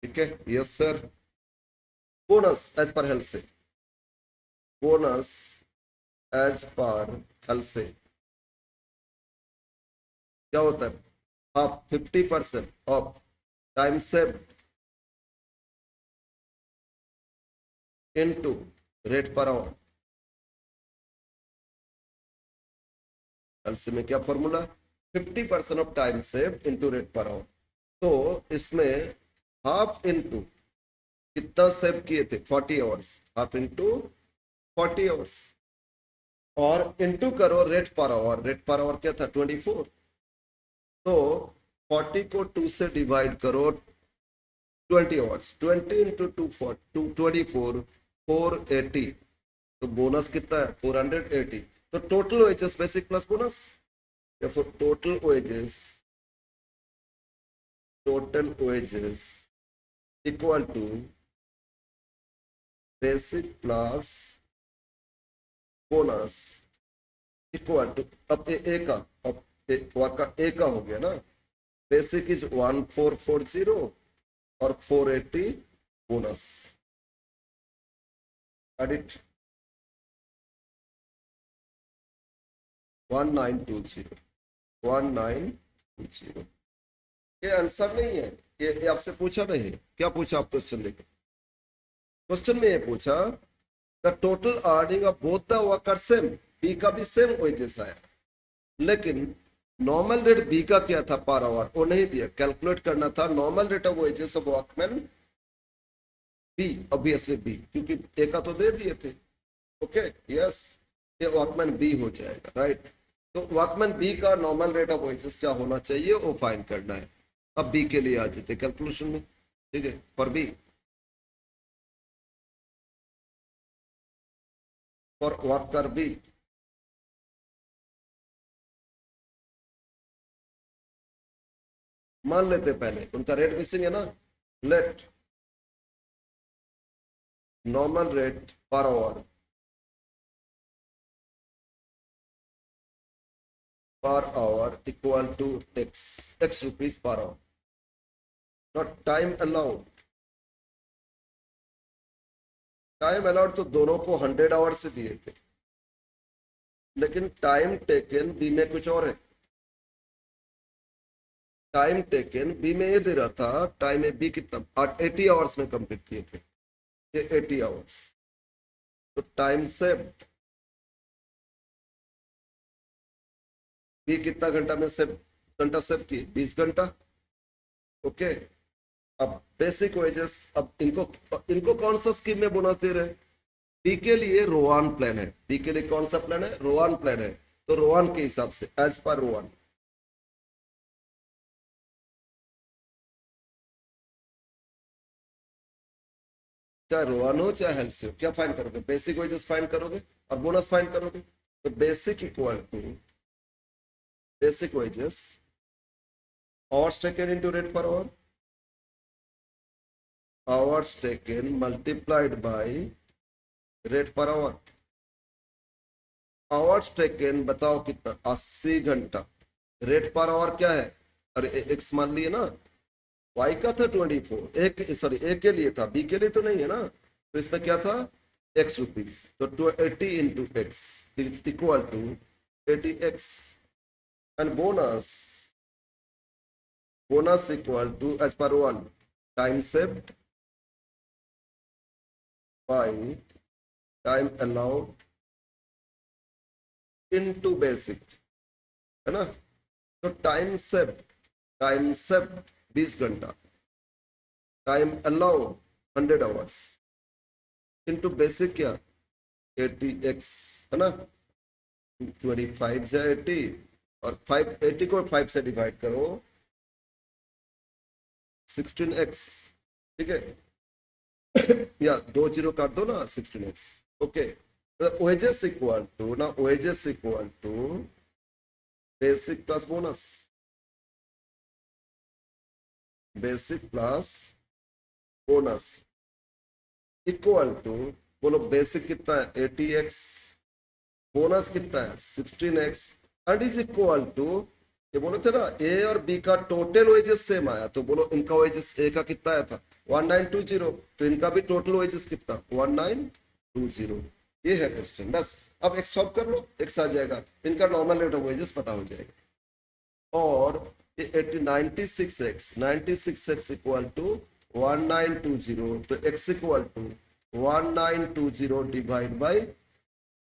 ठीक है, yes sir. Bonus as per Halsey, bonus as per Halsey क्या होता है, half, 50% of time save into rate per hour. Halsey में क्या formula, 50% of time save into rate per hour. तो इसमें half into कितना save किए थे, 40 आवर्स, हाफ इनटू 40 आवर्स, और इनटू करो rate per hour, rate per hour क्या था 24, तो 40 को 2 से डिवाइड करो, 20 आवर्स, 20 × 2 480, तो बोनस कितना है 480, तो total wages basic plus bonus, या फिर total wages equal to basic plus bonus equal to, अब ए का, अब वर्क का ए का हो गया ना, बेसिक इज 1440 और 480 बोनस, एडिट 1920, ये आंसर नहीं है, ये आपसे पूछा नहीं है, क्या पूछा आप क्वेश्चन देखो, क्वेश्चन में ये पूछा the total earning of both the worker same, B का भी सेम वेजेस आया, लेकिन नॉर्मल रेट बी का क्या था पर आवर, वो नहीं दिया, कैलकुलेट करना था normal rate of wages of workman B, obviously B, क्योंकि ए का तो दे दिए थे, ओके, यस, ये वर्कमैन बी हो जाएगा, राइट। तो वर्कमैन बी का नॉर्मल रेट ऑफ वेजेस क्या होना चाहिए वो फाइंड करना है। अब बी के लिए आ जाते कैलकुलेशन में, ठीक है, for B, for worker B, मान लेते पहले उनका रेट मिसिंग है ना, let normal rate per hour equal to x rupees per hour, not time allowed, time allowed तो दोनों को 100 आवर्स से दिए थे, लेकिन टाइम टेकन बी में कुछ और है। टाइम टेकन बी में ये दे रहा था, टाइम ए बी कितना 80 आवर्स में कंप्लीट किए थे, ये 80 आवर्स। तो टाइम सेव बी कितना घंटा में सेव, घंटा सेव किए 20 घंटा। ओके, अब बेसिक वेजेस, अब इनको इनको कौन सा स्कीम में बोनस दे रहे हैं? बी के लिए रोवान प्लान है, बी के लिए कौन सा प्लान है? रोवान प्लान है। तो रोवान के हिसाब से एज पर रोवान, चाहे रोवान हो चाहे हेल्थ से हो, क्या फाइंड करोगे? बेसिक वेजेस फाइंड करोगे और बोनस फाइंड करोगे। तो basic equal to basic wages hours taken into rate per hour, hours taken multiplied by rate per hour। hours taken बताओ कितना, 80 घंटा। रेट पर आवर क्या है? अरे एक्स मान लिए ना, वाई का था 24, एक सॉरी ए के लिए था, बी के लिए तो नहीं है ना, तो इसमें क्या था? X rupees. तो 80 into X is equal to 80x। And bonus equal to as per 1 time saved by time allowed into basic, है ना। तो टाइम सेव 20 घंटा, time allowed 100 hours into basic क्या 80x, है ना। 25 जा 80 और 580 को 5 से डिवाइड करो 16x, ठीक है। या 2 जीरो काट दो ना 16x। ओके, ओएजेस इक्वल टू ना, wages equal to basic plus bonus, basic plus bonus equal to, बोलो बेसिक कितना है 80x, बोनस कितना है 16x, and is equal to, ये बोले थे ना ए और बी का टोटल वेजेस सेम आया, तो बोलो इनका वेजेस ए का कितना आया था 1920, तो इनका भी टोटल वेजेस कितना 1920। ये है क्वेश्चन, बस। अब एक्स सॉल्व कर लो, एक्स आ जाएगा, इनका नॉर्मल रेट ऑफ वेजेस पता हो जाएगा। और ये 96x इक्वल टू 1920, तो x इक्वल टू 1920 डिवाइड बाई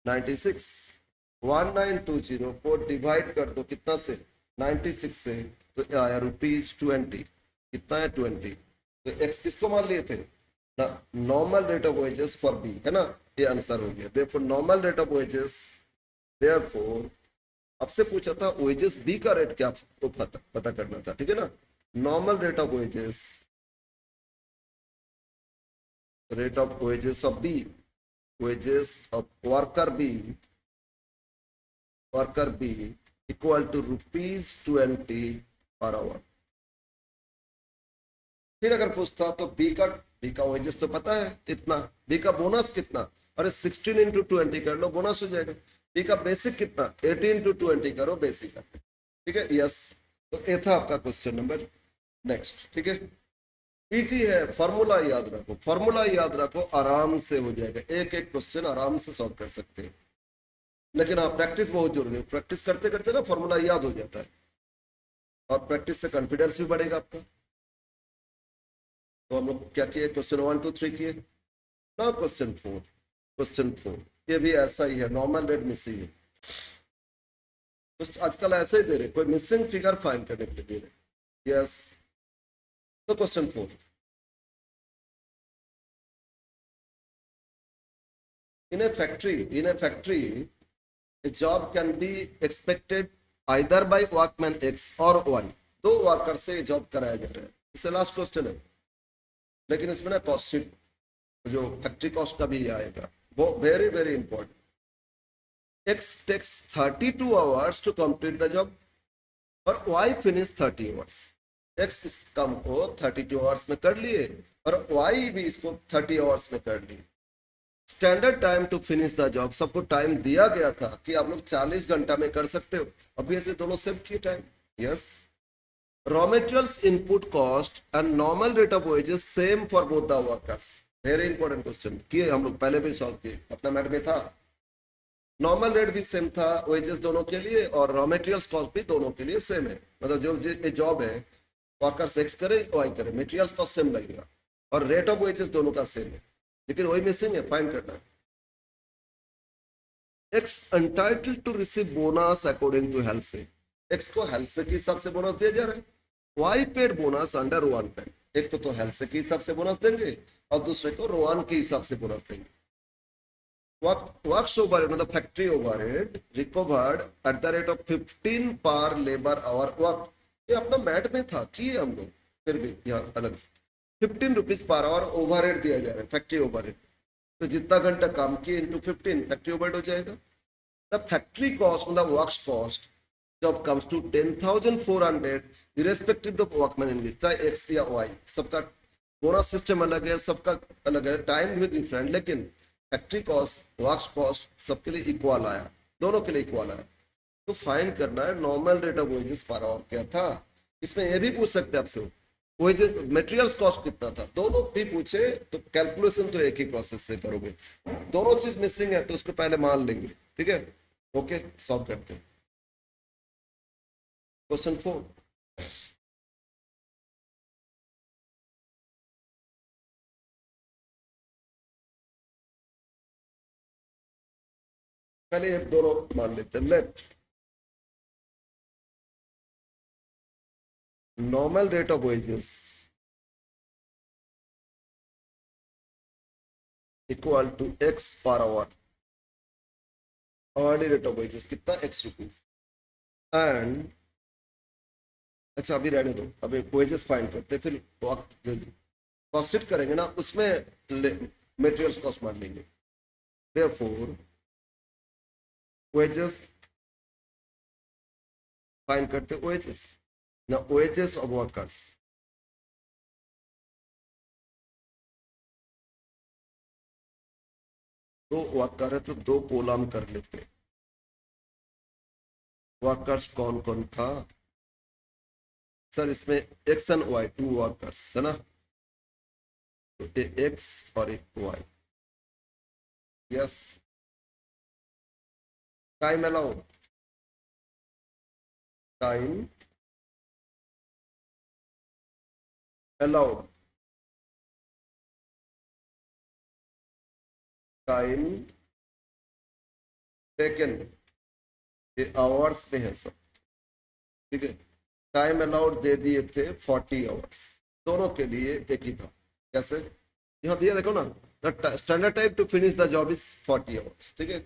96। 1920 को डिवाइड कर दो कितना से 96 से, तो आया ₹20। कितना है 20। तो x किसको मान लिए थे ना, normal rate of wages for B, है ना। ये आंसर हो गया। Therefore normal rate of wages, therefore आपसे पूछा था वेजेस बी का रेट क्या आपको पता करना था, ठीक है ना। Normal rate of wages, rate of wages of B, wages of worker B equal to ₹20 per our. फिर अगर पूछता तो बी का वेजेस तो पता है इतना, बी का बोनस कितना, अरे 16 इंटू 20 कर लो, बोनस हो जाएगा। बी का बेसिक कितना 80 इंटू 20 करो बेसिक का, ठीक है। यस, तो ये था आपका क्वेश्चन नंबर। नेक्स्ट, ठीक है, इजी है, फॉर्मूला याद रखो, फॉर्मूला याद रखो, आराम से हो जाएगा, एक एक क्वेश्चन आराम से सॉल्व कर सकते हैं। लेकिन हाँ, प्रैक्टिस बहुत जरूरी है, प्रैक्टिस करते करते ना फॉर्मूला याद हो जाता है, और प्रैक्टिस से कॉन्फिडेंस भी बढ़ेगा आपका। तो हम लोग क्या किए, क्वेश्चन 1 2 3 किए ना। क्वेश्चन 4 ये भी ऐसा ही है, नॉर्मल रेट मिसिंग है। आजकल ऐसे ही दे रहे, कोई मिसिंग फिगर फाइंड करने के लिए दे रहे। यस, तो question 4, in a factory a job can be expected either by workman X or Y। दो वर्कर से जॉब कराया जा रहा है, इससे लास्ट क्वेश्चन है, लेकिन इसमें ना कॉस्ट शीट जो फैक्ट्री कॉस्ट का भी आएगा, वो very very important. X takes 32 hours to complete the job और Y finish 30 hours। X इस काम को 32 आवर्स में कर लिए और Y भी इसको 30 आवर्स में कर लिए। Standard time to finish the job, सबको टाइम दिया गया था कि आप लोग 40 घंटा में कर सकते हो, ऑब्वियसली दोनों सेव किए time. Yes, raw materials input cost and normal rate of wages same for both the workers. Very important question किए हम लोग, पहले भी सॉल्व किए, अपना मैट में था। नॉर्मल रेट भी सेम था वेजेस दोनों के लिए, और रॉ मटेरियल्स कॉस्ट भी दोनों के लिए सेम है। मतलब जो जॉब है वर्कर्स एक्स करे वाई करे, मटेरियल्स कॉस्ट सेम लगेगा, और रेट ऑफ वेजेस दोनों का सेम है। लेकिन वही मिसिंग है, फाइंड करना है। X entitled to receive bonus according to Halsey. X को हेल्थ के हिसाब से बोनस दिया जा रहा है, Y paid bonus under Rowan paid. एक को तो हेल्थ के हिसाब से बोनस देंगे और दूसरे को रोआन के हिसाब से बोनस देंगे। वर्क्स ओवरहेड मतलब factory overhead recovered at the rate of 15 पर लेबर आवर वर्क। ये अपना मैट में था कि हम लोग, फिर भी यहाँ अलग से 15 रुपीज पर आवर ओवरहेड दिया जा रहा है, फैक्ट्री ओवरहेड। तो जितना घंटा काम किए इंटू 15 फैक्ट्री ओवरहेड हो जाएगा। द फैक्ट्री कॉस्ट मतलब वर्क्स कॉस्ट जब comes to 10,400 irrespective the workman English, चाहे एक्स या वाई, सबका बोनस सिस्टम अलग है, सबका अलग है, टाइम भी डिफरेंट, लेकिन फैक्ट्री कॉस्ट वर्क्स कॉस्ट सबके लिए इक्वल आया, दोनों के लिए इक्वल आया। तो फाइंड करना है normal rate of wages per hour क्या था। इसमें यह भी पूछ सकते हैं आपसे वेजेस मटेरियल्स कॉस्ट कितना था, दोनों भी पूछे तो कैलकुलेशन तो एक ही प्रोसेस से करोगे। दोनों चीज मिसिंग है तो उसको पहले मान लेंगे, ठीक है। ओके, सॉल्व करते हैं। क्वेश्चन 4, पहले ये दोनों मान लेते हैं। Let normal rate of wages equal to X per hour, hourly rate of wages कितना, एक्स रुपीज, एंड अच्छा अभी रहने दो, अभी वेजेस फाइंड करते हैं, फिर कॉस्ट शीट करेंगे ना उसमें मटेरियल्स कॉस्ट मान लेंगे। देयरफॉर वेजेस फाइंड करते, वेजेस ना, वेजेस ऑफ वर्कर्स, दो वर्कर है तो दो कोलम कर लेते। वर्कर्स कौन कौन था सर इसमें, X and Y, two workers है ना, तो एक्स और एक Y. Yes, time allow, time allowed, time taken, ये आवर्स में है सब, ठीक है। टाइम अलाउड दे दिए थे 40 आवर्स, दोनों के लिए एक ही था। कैसे, यहाँ दिया देखो ना, the standard time to finish the job is 40 hours, ठीक है।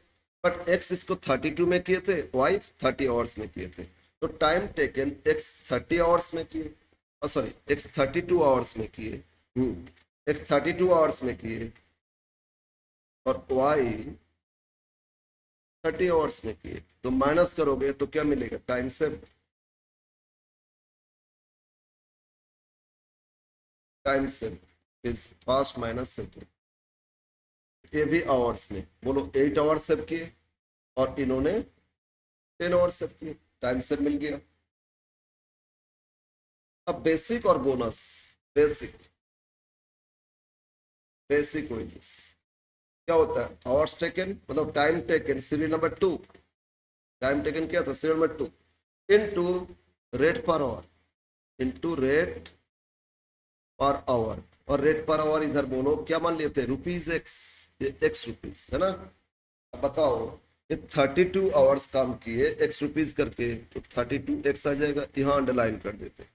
बट एक्स इसको 32 में किए थे, वाई 30 आवर्स में किए थे, तो टाइम टेकन एक्स 30 आवर्स में किए, सॉरी एक्स 32 आवर्स में किए, एक्स 32 आवर्स में किए, और वाई 30 आवर्स में किए। तो माइनस करोगे तो क्या मिलेगा, टाइम से, टाइम से इज फास्ट माइनस सेकेंड। ये भी आवर्स में, बोलो 8 आवर्स सेव किए और इन्होंने 10 आवर्स सेव किए, टाइम सेव मिल गया। अब बेसिक और बोनस, बेसिक बेसिक वेजेस क्या होता है, आवर्स टेकन मतलब time taken serial number 2, time taken क्या था serial number 2 into rate per our, into rate per our, और रेट पर आवर इधर बोलो क्या मान लेते हैं, रुपीज एक्स, ये एक्स रुपीज है ना। अब बताओ ये 32 आवर्स काम किए एक्स रुपीज करके, तो 32 एक्स आ जाएगा, यहाँ अंडरलाइन कर देते,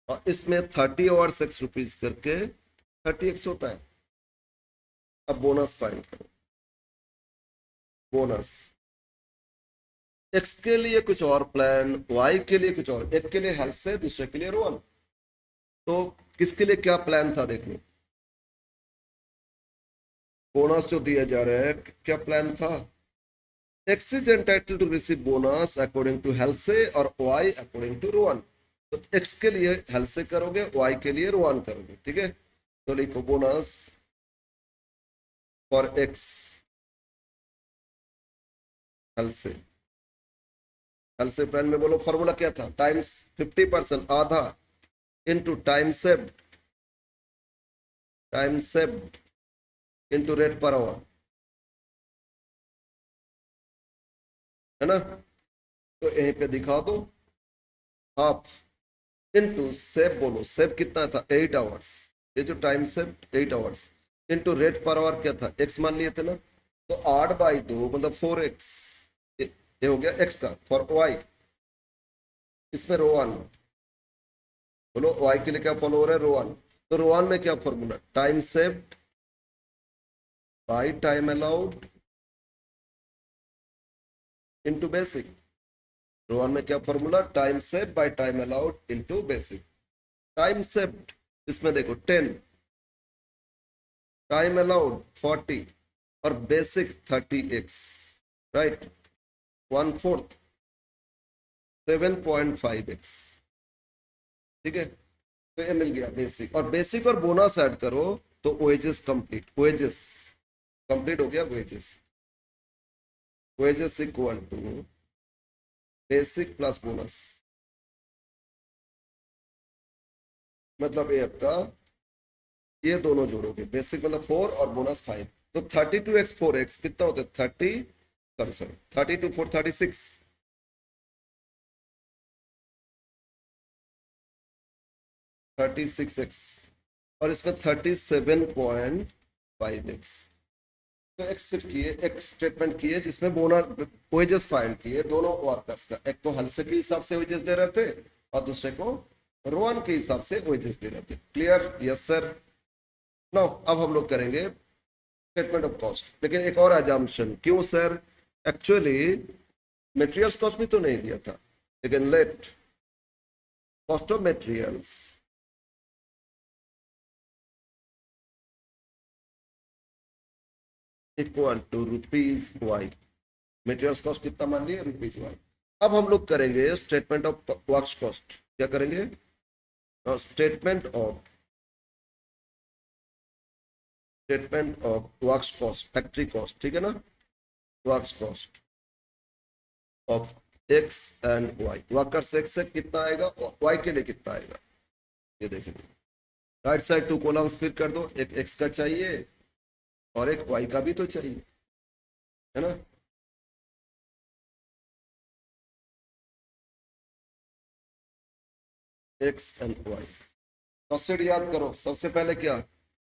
और इसमें 30 आवर्स एक्स रुपीज करके 30 एक्स होता है। अब बोनस फाइंड करो, बोनस एक्स के लिए कुछ और प्लान, वाई के लिए कुछ और, एक के लिए हेल्थ से दूसरे के लिए रोअन, तो किसके लिए क्या प्लान था देख लो। बोनस जो दिया जा रहा है क्या प्लान था, X is entitled to receive bonus according to Halsey और वाई अकॉर्डिंग टू रोअन। तो एक्स के लिए हेल्थ से करोगे, वाई के लिए रोअन करोगे, ठीक है। तो लिखो बोनस फॉर एक्स हेल्थ से, हेल्थ से प्लान में बोलो फॉर्मूला क्या था, टाइम्स 50% आधा into time saved, time saved into rate per hour, है ना। तो यहीं पे दिखा दो, हाफ इंटू सेव, बोलो सेव कितना था 8 आवर्स, ये जो time save 8 hours, into rate per hour क्या था एक्स मान लिए थे ना, तो 8/2 मतलब 4x, ये हो गया एक्स का। फॉर वाई इसमें रो वन, बोलो वाई के लिए क्या फॉलो हो रहा है रो वन, तो रो वन में क्या formula time saved by time allowed into basic, row one में क्या formula time save by time allowed into basic. Time saved इसमें देखो 10, टाइम अलाउड 40 और बेसिक 30x, राइट, 1/4 7.5x, ठीक है। तो ये मिल गया बेसिक, और बेसिक और बोनस ऐड करो तो वेजेस कंप्लीट, वेजेस कंप्लीट हो गया, wages, wages equal to basic plus bonus, मतलब ये आपका, ये दोनों जोड़ोगे, बेसिक मतलब 4 और बोनस 5, तो 32x 4x कितना होता है 32 4 36, 36x, और इसमें 37.5x। तो एक शिफ्ट किए, एक स्टेटमेंट किए जिसमें बोनस वेजेस फाइंड किए दोनों वर्कर्स का, एक को हल्से के हिसाब से वेजेस दे रहे थे और दूसरे को रोअन के हिसाब से वेजेस दे रहे थे। क्लियर? Yes sir. नो अब हम लोग करेंगे स्टेटमेंट ऑफ कॉस्ट, लेकिन एक और अजम्पशन, क्यों सर, एक्चुअली मटेरियल्स कॉस्ट भी तो नहीं दिया था, लेकिन let cost of materials equal to rupees Y, materials cost कितना मान लिए रुपीज वाई। अब हम लोग करेंगे स्टेटमेंट ऑफ वर्क्स कॉस्ट, क्या करेंगे statement of works cost, factory cost, ठीक है ना, works cost of X and Y, workers X से कितना आएगा, वाई के लिए कितना आएगा, ये देखेंगे। राइट साइड 2 कॉलम्स फिर कर दो, एक एक्स का चाहिए और एक वाई का भी तो चाहिए, है ना। एक्स एंड वाई कॉस्ट याद करो, सबसे पहले क्या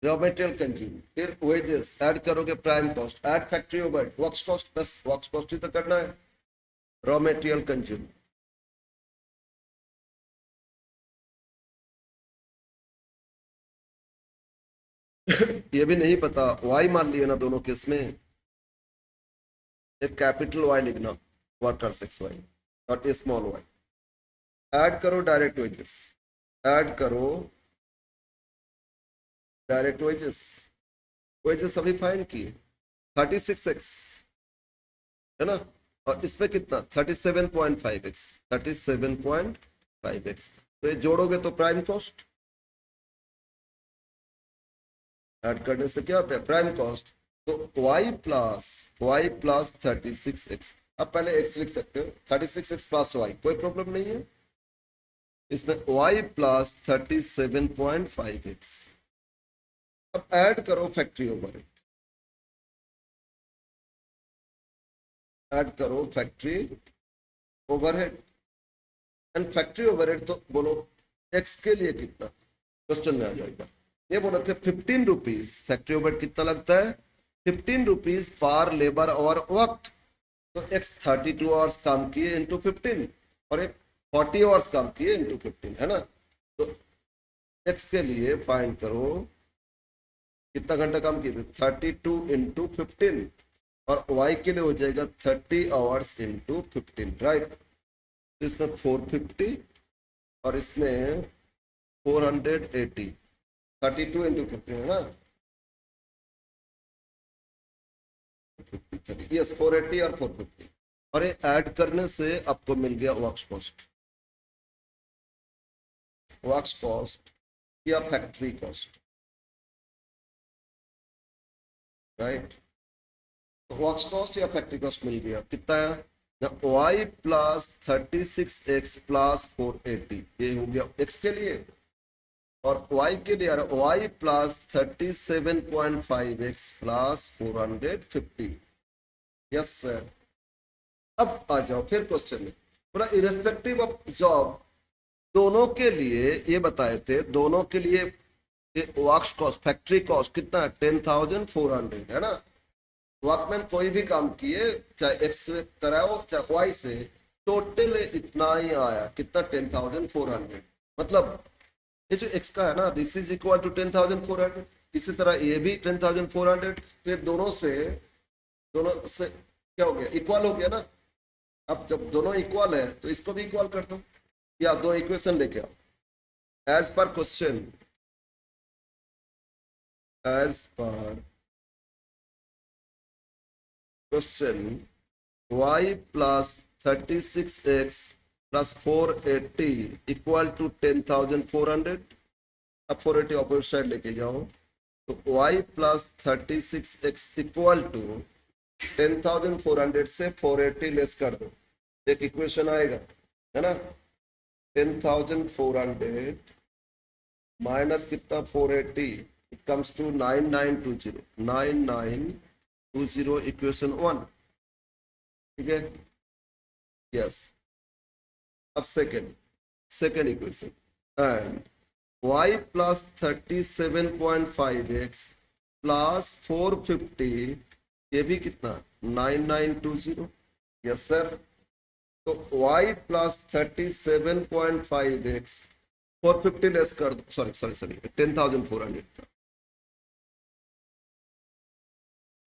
रॉ मटेरियल कंज्यूम, फिर वेजेस ऐड करोगे, prime cost add factory overhead, works cost, बस वर्क्स कॉस्ट ही तो करना है, रॉ मटेरियल कंज्यूम। ये भी नहीं पता, वाई मान लिए ना दोनों केस में, एक कैपिटल वाई लिखना वर्कर्स एक्स वाई और ए स्मॉल वाई, ऐड करो डायरेक्ट वेजेस, ऐड करो डायरेक्ट वेजेस, वेजेस अभी फाइंड किए 36x, है ना, और इसमें कितना 37.5x, 37.5x, तो ये जोड़ोगे तो प्राइम कॉस्ट, ऐड करने से क्या होता है प्राइम कॉस्ट, तो y प्लस 36x, अब पहले x लिख सकते हो, 36x प्लस y कोई प्रॉब्लम नहीं है, इसमें y प्लस 37.5x, अब ऐड करो फैक्ट्री ओवरहेड, ऐड करो factory overhead, and factory overhead तो बोलो x के लिए कितना, क्वेश्चन में आ जाएगा, ये बोले थे 15 रुपीज, फैक्ट्री ओवरहेड कितना लगता है 15 रुपीज पर लेबर और वक्त, तो x 32 आवर्स काम किए इंटू 15 और एक 40 आवर्स काम किए इंटू 15, है ना। तो x के लिए फाइंड करो कितना घंटा काम किए थे 32 इंटू 15, और y के लिए हो जाएगा 30 आवर्स इंटू 15, राइट। तो इसमें 450 और इसमें 480, 32 इंटू 15 है ना, 53, यस 480 और 450, और ये ऐड करने से आपको मिल गया वर्क्स कॉस्ट या factory cost, right. Works cost या फैक्ट्री कॉस्ट मिल गया, कितना है y प्लस 36x प्लस 480, ये हो गया x के लिए, और y के लिए y plus 37.5x plus 450। Yes sir. अब आ जाओ फिर क्वेश्चन में, पूरा इरेस्पेक्टिव ऑफ जॉब दोनों के लिए ये बताए थे, दोनों के लिए वर्क्स कॉस्ट फैक्ट्री कॉस्ट कितना है 10,400 है ना। वर्कमैन कोई भी काम किए, चाहे एक्स से कराओ चाहे वाई से, टोटल इतना ही आया, कितना 10,400। मतलब ये जो एक्स का है ना, दिस इज इक्वल टू 10,400। इसी तरह ये भी 10,400। तो ये दोनों से क्या हो गया, इक्वल हो गया ना। अब जब दोनों इक्वल है तो इसको भी इक्वल कर दो, या दो इक्वेशन लेके आओ as per question, as per question y plus 36x plus 480 equal to 10,400। अब 480 अपोजिट साइड लेके जाओ, तो y plus 36x equal to 10,400 से 480 लेस कर दो, एक इक्वेशन आएगा है ना। 10,400 माइनस कितना 480, इट कम्स टू 9920 इक्वेशन 1। ठीक है, यस। अब second equation, and y plus 37.5x plus 450, ये भी कितना 9920। Yes sir. तो y प्लस 37.5x 450 लेस कर दो, सॉरी 10,400 था,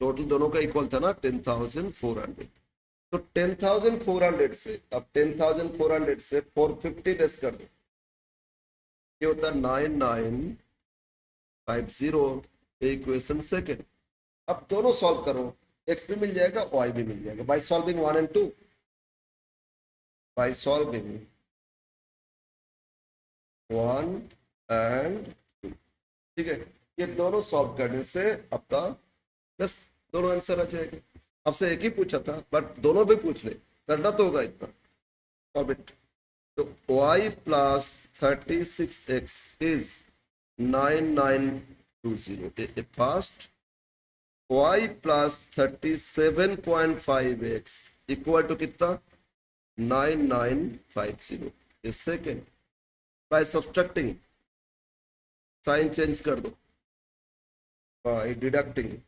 टोटल दोनों का इक्वल था ना 10,400। तो 10,400 से, अब 10,400 से 450 लेस कर दो, ये होता है 9950, इक्वेशन सेकेंड। अब दोनों सॉल्व करो, x भी मिल जाएगा y भी मिल जाएगा by solving 1 and 2, by solving 1 and 2। ठीक है, ये दोनों सॉल्व करने से आपका बस दोनों आंसर आ जाएंगे। आपसे एक ही पूछा था बट दोनों भी पूछ ले, करना तो होगा इतना। Solve it. तो y plus 36x is 9920 first, y plus 37.5x equal to कितना 9950 ये second. By subtracting, sign change कर दो, बाय डिडक्टिंग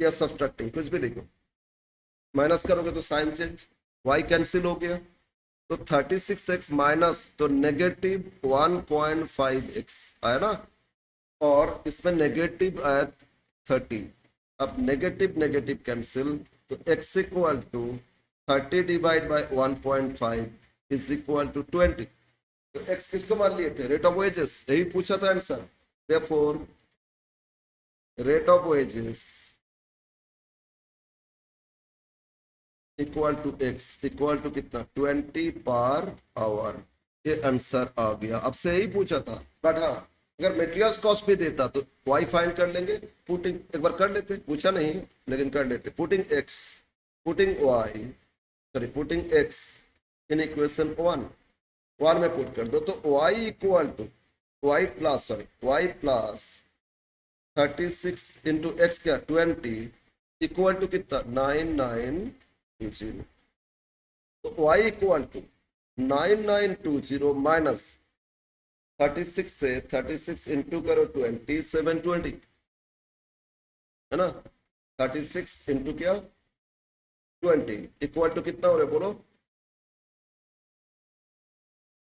या सब्सट्रैक्टिंग, कुछ भी लिखो, माइनस करोगे तो साइन चेंज, y कैंसिल हो गया, तो 36x माइनस तो नेगेटिव 1.5x आया ना, और इसमें नेगेटिव आया 30। अब नेगेटिव नेगेटिव कैंसिल, तो x equal to 30 divide by 1.5 is equal to 20। तो x किसको मान लिए थे, रेट ऑफ वेजेस, यही पूछा था answer. Therefore rate of wages equal to x equal to कितना 20 पर आवर, ये आंसर आ गया। अब से यही पूछा था, बट हाँ अगर मटेरियल्स कॉस्ट भी देता तो y फाइंड कर लेंगे, पुटिंग एक बार कर लेते, पूछा नहीं लेकिन कर लेते, पुटिंग x इन इक्वेशन 1 में पुट कर दो, तो y equal to y plus 36 into X क्या 20 इक्वल टू कितना 9920। तो y इक्वल टू 9920 माइनस 36 से 36 इंटू करो 20 720 है ना। 36 इंटू क्या 20 इक्वल टू कितना हो रहा है बोलो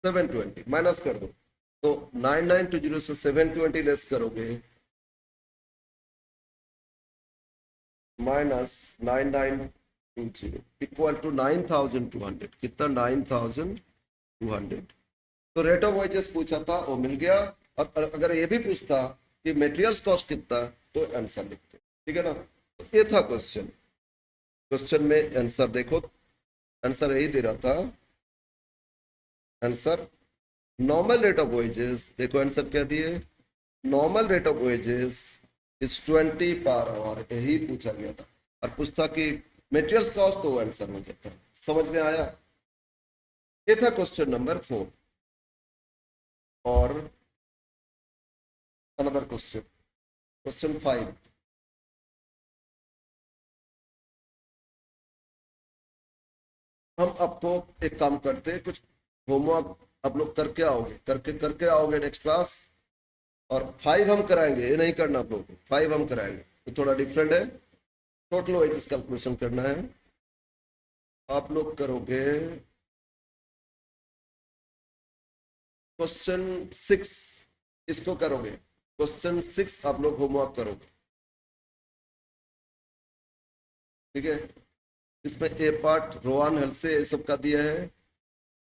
720, माइनस कर दो, तो 9920 से 720 लेस करोगे, माइनस 9920 इक्वल टू 9200, कितना 9200। तो रेट ऑफ वेजेस पूछा था वो मिल गया। और अगर ये भी पूछता कि मटेरियल्स कॉस्ट कितना, तो आंसर लिखते, ठीक है ना। तो ये था क्वेश्चन में आंसर देखो, आंसर यही दे रहा था, answer normal rate of wages, देखो आंसर क्या दिए, normal rate of wages is 20 per our, यही पूछा गया था। और पूछता कि मटेरियल्स कॉस्ट, तो आंसर हो जाता। समझ में आया, ये था क्वेश्चन नंबर 4। और अनदर क्वेश्चन 5। हम आपको एक काम करते हैं, कुछ होमवर्क आप लोग करके आओगे नेक्स्ट क्लास। और 5 हम कराएंगे, ये नहीं करना आप लोग को, 5 हम कराएंगे, तो थोड़ा डिफरेंट है। टोटल वेजेस कैलकुलेशन करना है। आप लोग करोगे क्वेश्चन 6, इसको करोगे। क्वेश्चन 6 आप लोग होमवर्क करोगे, ठीक है। इसमें ए पार्ट रोआन हेल्थ से ये सब का दिया है,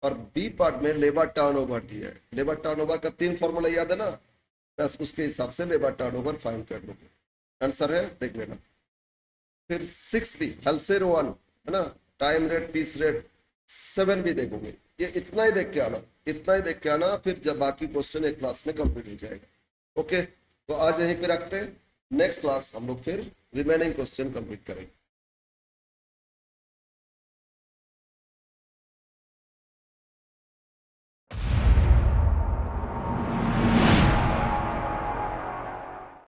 और बी पार्ट में लेबर टर्नओवर दिया है। लेबर टर्नओवर का 3 फॉर्मूला याद है ना, बस उसके हिसाब से लेबर टर्नओवर फाइंड कर लोगे। आंसर है, देख लेना। फिर 6 भी हेल्थ से रोआन है ना, टाइम रेट, पीस रेट, 7 भी देखोगे। ये इतना ही देख के आना, इतना ही देख के आना, फिर जब बाकी क्वेश्चन एक क्लास में कंप्लीट हो जाएगा। ओके, तो आज यहीं पे रखते हैं। नेक्स्ट क्लास हम लोग फिर रिमेनिंग क्वेश्चन कंप्लीट करेंगे।